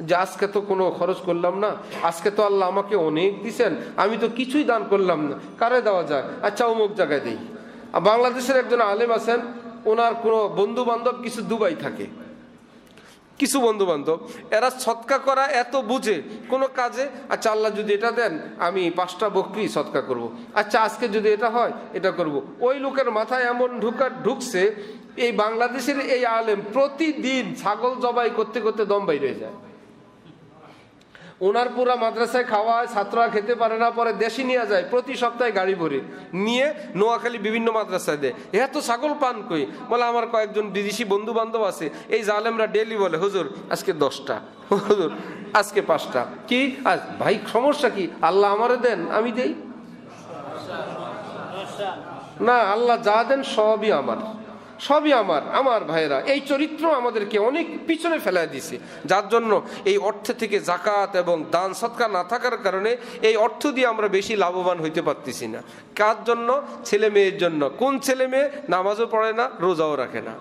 যে আজকে তো কোনো খরচ করলাম না, আজকে তো আল্লাহ আমাকে অনেক দিছেন, আমি তো কিছুই দান করলাম না, কারে দেওয়া যায়, আচ্ছা অমুক জায়গায় দেই। বাংলাদেশের একজন আলেম আছেন, ওনার কোনো বন্ধু বান্ধব কিছু দুবাই থাকে, কিছু বন্ধু বান্ধব, এরা সৎকা করা এত বুঝে কোনো কাজে, আচ্ছা আল্লাহ যদি এটা দেন আমি 5টা বকরি সৎকা করব, আচ্ছা আজকে যদি এটা হয় এটা করব। ওই লোকের মাথায় এমন ঢুকছে, এই বাংলাদেশের এই আলেম প্রতিদিন ছাগল জবাই করতে করতে দম বাইরে হয়ে যায়। ওনার পুরা মাদ্রাসায় খাওয়া হয়, ছাত্ররা খেতে পারে না, পরে দেশে নিয়ে যায়, প্রতি সপ্তাহে গাড়ি ভরে নিয়ে নোয়াখালী বিভিন্ন মাদ্রাসায় দেয়। এত ছাগল পান কই? বলে আমার কয়েকজন বিদেশি বন্ধু বান্ধব আছে, এই জালেমরা ডেলি বলে, হুজুর আজকে 10টা, হুজুর আজকে 5টা। কি ভাই সমস্যা কি? আল্লাহ আমারে দেন, আমি দেই না, আল্লাহ যা দেন সবই আমার। সবই আমার ভাইয়েরা, এই চরিত্র আমাদেরকে অনেক পিছনে ফেলা দিছে, যার জন্য এই অর্থ থেকে জাকাত এবং দান সৎকার না থাকার কারণে এই অর্থ দিয়ে আমরা বেশি লাভবান হইতে পারতেছি না। কার জন্য? ছেলে মেয়ের জন্য। কোন ছেলে মেয়ে? নামাজও পড়ে না, রোজাও রাখে না,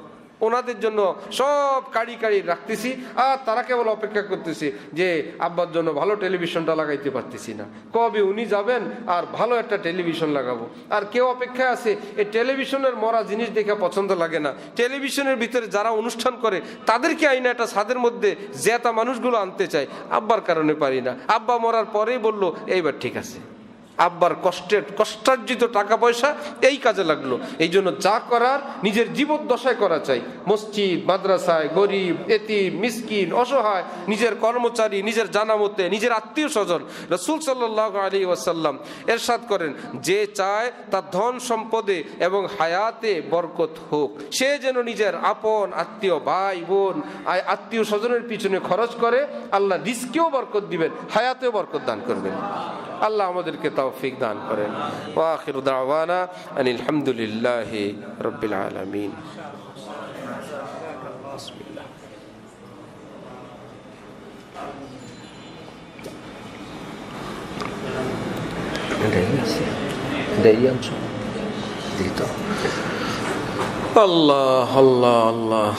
ওনাদের জন্য সব কাড়ি রাখতেছি, আর তারা কেবল অপেক্ষা করতেছি যে আব্বার জন্য ভালো টেলিভিশনটা লাগাইতে পারতেছি না, কবে উনি যাবেন আর ভালো একটা টেলিভিশন লাগাবো। আর কেউ অপেক্ষায় আছে, এই টেলিভিশনের মরা জিনিস দেখে পছন্দ লাগে না, টেলিভিশনের ভিতরে যারা অনুষ্ঠান করে তাদেরকে আইনা একটা ছাদের মধ্যে জেতা মানুষগুলো আনতে চায়, আব্বার কারণে পারি না। আব্বা মরার পরেই বললো এইবার ঠিক আছে, আব্বার কষ্টার্জিত টাকা পয়সা এই কাজে লাগলো। এই জন্য যা করার নিজের জীবদ্দশায় করা চাই। মসজিদ, মাদ্রাসায়, গরিব, এতিম, মিসকিন, অসহায়, নিজের কর্মচারী, নিজের জানামতে, নিজের আত্মীয় স্বজন। রাসূল সাল্লাল্লাহু আলাইহি ওয়াসাল্লাম এরশাদ করেন, যে চায় তার ধন সম্পদে এবং হায়াতে বরকত হোক, সে যেন নিজের আপন আত্মীয়, ভাই বোন, আত্মীয় স্বজনের পিছনে খরচ করে, আল্লাহ রিজকেও বরকত দিবেন, হায়াতেও বরকত দান করবেন। আল্লাহ আমাদেরকে তৌফিক দান করেন। ওয়া আখিরু দাওয়ানা আনিল হামদুলিল্লাহি রাব্বিল আলামিন। বিসমিল্লাহ। আল্লাহ আল্লাহ আল্লাহ।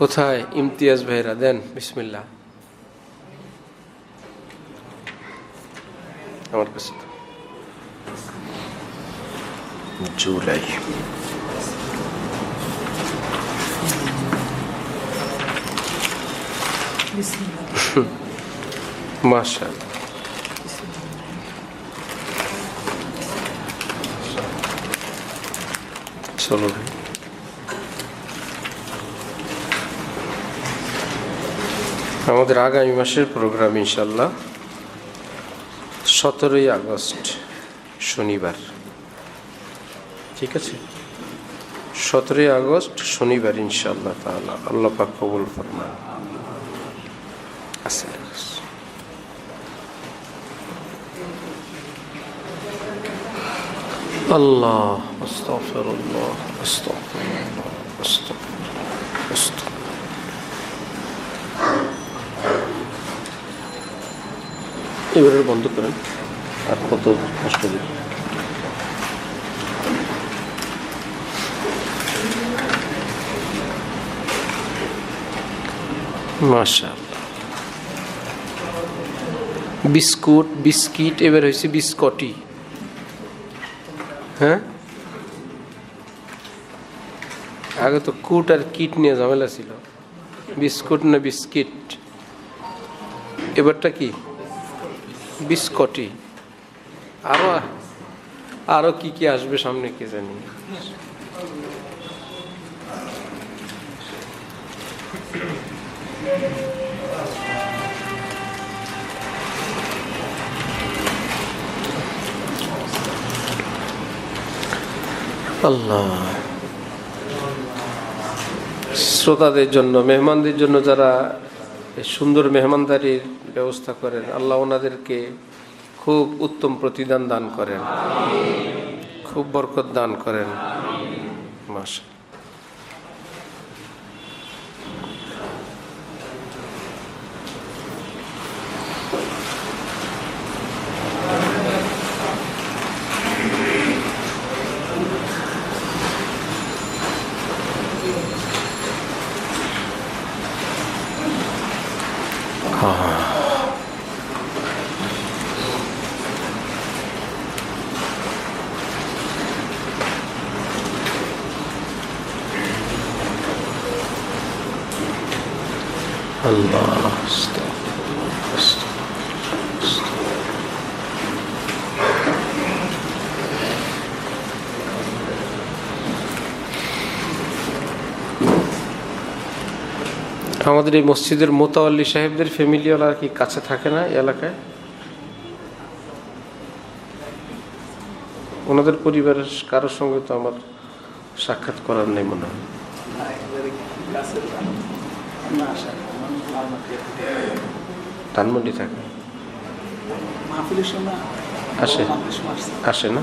কোথায় ইমতিয়াজ ভাইরা? দেন বিসমিল্লাহ। আমার কাছে জুলাই মাশাআল্লাহ। চলো ভাই, আমাদের আগামী মাসের প্রোগ্রাম ইনশাল্লাহ 17ই আগস্ট শনিবার, ঠিক আছে? 17ই আগস্ট শনিবার ইনশাআল্লাহ তাআলা। আল্লাহ পাক কবুল ফরমান। আল্লাহ আস্তাগফিরুল্লাহ আস্তাগফিরুল্লাহ আস্তাগফিরুল্লাহ। এবারে বন্ধ করেন, আর কত কষ্ট দিন। মাশাআল্লাহ। বিস্কিট এবার হয়েছে বিস্কটি। হ্যাঁ, আগে তো কুট আর কিট নিয়ে ঝামেলা ছিল, বিস্কুট না বিস্কিট, এবারটা কি বিস্কটি। আরো কি কি আসবে সামনে কে জানি। আল্লাহ শ্রোতাদের জন্য, মেহমানদের জন্য যারা সুন্দর মেহমানদারির ব্যবস্থা করেন, আল্লাহ ওনাদেরকে খুব উত্তম প্রতিদান দান করেন, খুব বরকত দান করেন। মাশাআল্লাহ। আল্লাহ আমাদের এই মসজিদের মোতাওয়াল্লি সাহেবদের ফ্যামিলিওয়ালা কি কাছে থাকে না এলাকায়? ওনাদের পরিবারের কারোর সঙ্গে তো আমার সাক্ষাৎ করার নেই মনে হয়। ধানমন্ডি থাকে, আসে আসে না?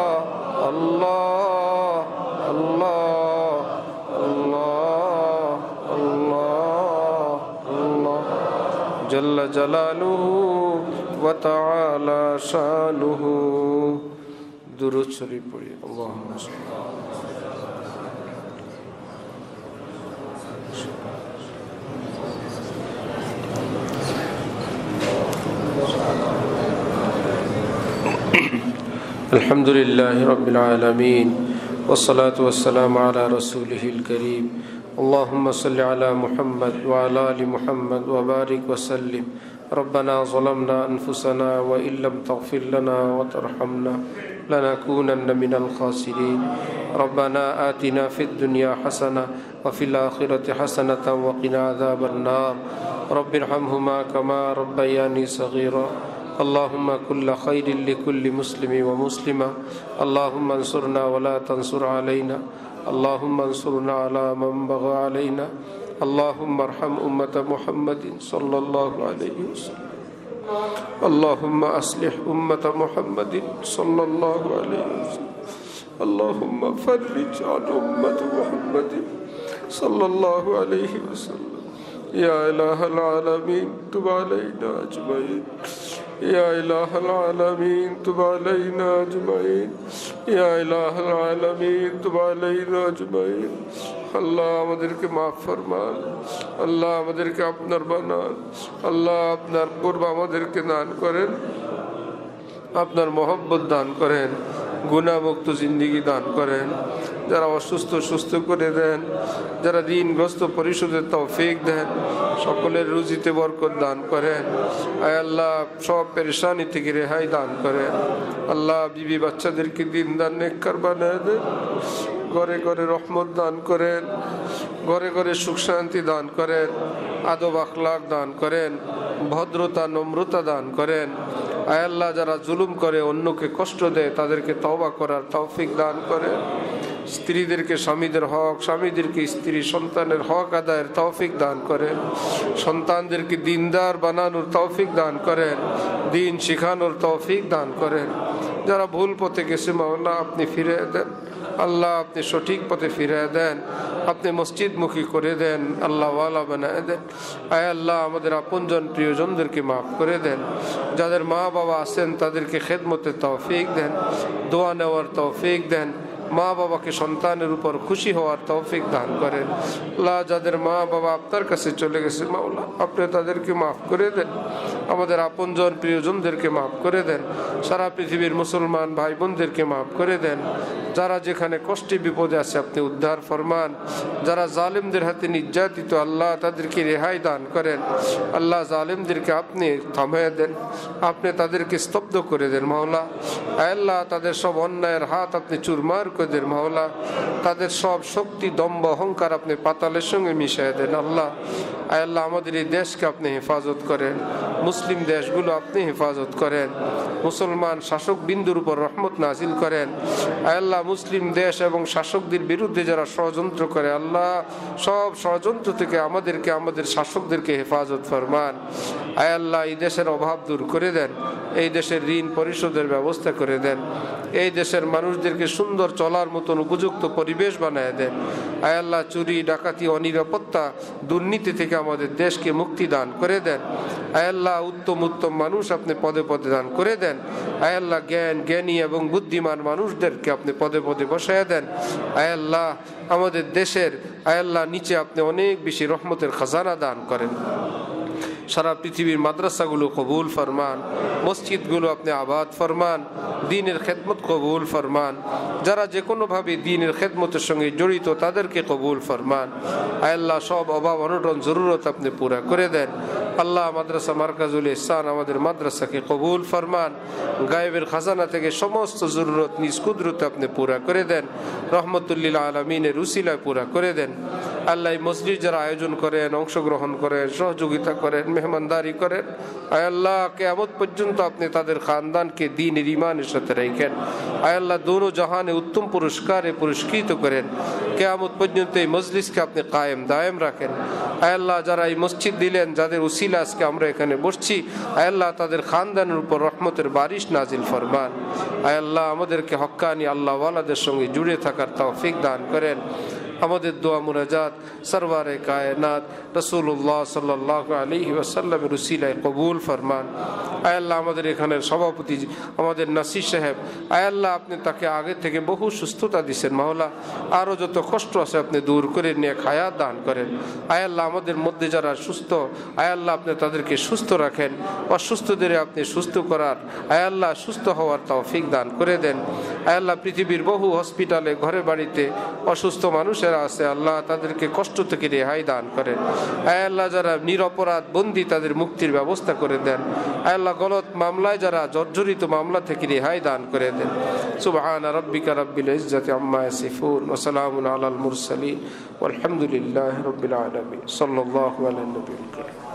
আল্লাহ আল্লাহ আল্লাহ আল্লাহ আল্লাহ জাল্লা জালালুহু ওয়া তাআলা শানুহু। দুরূদ শরীফ পড়ি। আল্লাহুম্মা সাল্লি আলহামদুলিল্লাহি রাব্বিল আলামিন ওয়াসসালাতু ওয়াসসালামু আলা রাসূলিহিল কারীম। আল্লাহুম্মা সাল্লি আলা মুহাম্মাদ ওয়া আলা আলি মুহাম্মাদ ওয়া বারিক ওয়া সাল্লিম। ربنا ظلمنا أنفسنا وإن لم تغفر لنا وترحمنا لنكونن من الخاسرين. ربنا آتنا في الدنيا حسنة وفي الآخرة حسنة وقنا عذاب النار. رب ارحمهما كما ربياني صغيرا. اللهم كل خير لكل مسلم ومسلمة. اللهم انصرنا ولا تنصر علينا. اللهم انصرنا على من بغى علينا. اللهم ارحم أمة محمد صلى الله عليه وسلم. اللهم أصلح أمة محمد صلى الله عليه وسلم. اللهم فرج عن أمة محمد صلى الله عليه وسلم. يا إله العالمين تب علينا أجمعين. يا إله العالمين تب علينا أجمعين. يا إله العالمين تب علينا أجمعين. আল্লাহ আমাদেরকে মাফ ফরমান, আল্লাহ আমাদেরকে আপনার বানান, আল্লাহ আপনার পূর্ব আমাদেরকে দান করেন, আপনার মহব্বত দান করেন, গুনাহমুক্ত জিন্দেগি দান করেন। যারা অসুস্থ সুস্থ করে দেন, যারা ঋণগ্রস্ত পরিশোধের তৌফিক দেন, সকলের রুজিতে বরকত দান করেন। আয় আল্লাহ সব পেরেশানি থেকে রেহাই দান করেন। আল্লাহ বিবি বাচ্চাদেরকে দিনদার নেককার বানায় দেন। ঘরে ঘরে রহমত দান করেন, ঘরে ঘরে সুখ শান্তি দান করেন, আদব আখলাক দান করেন, ভদ্রতা নম্রতা দান করেন। আয় আল্লাহ যারা জুলুম করে, অন্যকে কষ্ট দেয়, তাদেরকে তওবা করার তৌফিক দান করেন। স্ত্রীদেরকে স্বামীদের হক, স্বামীদেরকে স্ত্রী সন্তানের হক আদায়ের তৌফিক দান করেন। সন্তানদেরকে দিনদার বানানোর তৌফিক দান করেন, দিন শিখানোর তৌফিক দান করেন। যারা ভুল পথে গেছে মাওলা আপনি ফিরে দেন, আল্লাহ আপনি সঠিক পথে ফিরে দেন, আপনি মসজিদমুখী করে দেন, আল্লাহ ওয়ালা বানায় দেন। আয় আল্লাহ আমাদের আপনজন প্রিয়জনদেরকে মাফ করে দেন। যাদের মা বাবা আছেন তাদেরকে খেদমতের তৌফিক দেন, দোয়া নেওয়ার তৌফিক দেন। মা বাবাকে সন্তানের উপর খুশি হওয়ার তৌফিক দান করেন। আল্লাহ যাদের মা বাবা আপনার কাছে চলে গেছে মাওলা আপনি তাদেরকে মাফ করে দেন, আমাদের আপনজন প্রিয়জনদেরকে মাফ করে দেন। সারা পৃথিবীর মুসলমান ভাই বোনদেরকে মাফ করে দেন। যারা যেখানে কষ্টে বিপদে আছে আপনি উদ্ধার ফরমান। যারা জালিমদের হাতে নির্যাতিত আল্লাহ তাদেরকে রেহাই দান করেন। আল্লাহ জালিমদেরকে আপনি থামিয়ে দেন, আপনি তাদেরকে স্তব্ধ করে দেন মাওলা। আল্লাহ তাদের সব অন্যায়ের হাত আপনি চুরমার করে দেন মাওলা। তাদের সব শক্তি দম্ভ অহংকার আপনি পাতালের সঙ্গে মিশিয়ে দেন আল্লাহ। আল্লাহ আমাদের এই দেশকে আপনি হেফাজত করেন, মুসলিম দেশগুলো আপনি হেফাজত করেন, মুসলমান শাসক বিন্দুর উপর রহমত নাজিল করেন। আল্লাহ মুসলিম দেশ এবং শাসকদের বিরুদ্ধে যারা ষড়যন্ত্র করে আল্লাহ সব ষড়যন্ত্র থেকে আমাদেরকে আমাদের শাসকদেরকে হেফাজত ফরমান। আয় আল্লাহ এই দেশের অভাব দূর করে দেন, এই দেশের ঋণ পরিশোধের ব্যবস্থা করে দেন, এই দেশের মানুষদেরকে সুন্দর চলার মতন উপযুক্ত পরিবেশ বানায় দেন। আয় আল্লাহ চুরি ডাকাতি অনিরাপত্তা দুর্নীতি থেকে আমাদের দেশকে মুক্তি দান করে দেন। আয় আল্লাহ উত্তম উত্তম মানুষ আপনি পদে পদে দান করে দেন। আয় আল্লাহ জ্ঞানী এবং বুদ্ধিমান মানুষদেরকে আপনি পদে পদে বসায় দেন। আয় আল্লাহ আমাদের দেশের আয় আল্লাহ নিচে আপনি অনেক বেশি রহমতের খাজানা দান করেন। সারা পৃথিবীর মাদ্রাসাগুলো কবুল ফরমান, মসজিদগুলো আপনি আবাদ ফরমান, দ্বীনের খেদমত কবুল ফরমান। যারা যে কোনোভাবে দ্বীনের খেদমতের সঙ্গে জড়িত তাদেরকে কবুল ফরমান। আয় আল্লাহ সব অভাব অনটন জরুরত আপনি পুরা করে দেন। আল্লাহ মাদ্রাসা মারকাজুল ইহসান আমাদের মাদ্রাসাকে কবুল ফরমান। গায়েবের খাজানা থেকে সমস্ত জরুরত নিজ কুদরতে আপনি পুরা করে দেন, রহমতুল্লিল আলমিনের উসিলায় পুরা করে দেন। আল্লাহ মসজিদ যারা আয়োজন করেন, অংশগ্রহণ করেন, সহযোগিতা করেন, মেহমানদারি করেন, আয় আল্লাহ কিয়ামত পর্যন্ত আপনি তাদের খানদানকে দ্বীনের ঈমানের সাথে রাখেন। আয় আল্লাহ দোনো জাহানে উত্তম পুরস্কারে পুরস্কৃত করেন। কিয়ামত পর্যন্ত এই মজলিসকে আপনি কায়েম দায়েম রাখেন। আয় আল্লাহ যারা এই মসজিদ দিলেন, যাদের উসিলা উসিলা আজকে আমরা এখানে বসছি। আয় আল্লাহ তাদের খানদানের উপর রহমতের বারিশ নাজিল ফরমান। আয় আল্লাহ আমাদেরকে হক্কানি আল্লাহ ওয়ালাদের সঙ্গে জুড়ে থাকার তৌফিক দান করেন। আমাদের দোয়া মুনাজাত সরওয়ারে কায়নাত রাসূলুল্লাহ সাল্লাল্লাহু আলাইহি ওয়াসাল্লামের উসিলায় কবুল ফরমান। আয় আল্লাহ আমাদের এখানের সভাপতি আমাদের নাসির সাহেব, আয় আল্লাহ আপনি তাকে আগে থেকে বহু সুস্থতা দিয়েছেন মাওলা, আরও যত কষ্ট আছে আপনি দূর করে নিয়ে হায়াত দান করেন। আয় আল্লাহ আমাদের মধ্যে যারা সুস্থ, আয় আল্লাহ আপনি তাদেরকে সুস্থ রাখেন, অসুস্থদের আপনি সুস্থ করার, আয় আল্লাহ সুস্থ হওয়ার তৌফিক দান করে দেন। আয় আল্লাহ পৃথিবীর বহু হসপিটালে ঘরে বাড়িতে অসুস্থ মানুষেরা আছে, আল্লাহ তাদেরকে কষ্ট থেকে রেহাই দান করেন। আয় আল্লাহ যারা নিরপরাধ বন্দী তাদের মুক্তির ব্যবস্থা করে দেন। আয় আল্লাহ গলত মামলায় যারা জর্জরিত মামলা থেকে রেহাই দান করে দেন। সুবহান রাব্বিকা রাব্বিল ইজ্জাতি আম্মা ইয়াসিফুন ওয়া সালামুন আলাল মুরসালিন ওয়ালহামদুলিল্লাহি রাব্বিল আলামিন সাল্লাল্লাহু আলা নবিয়্যিল কারীম।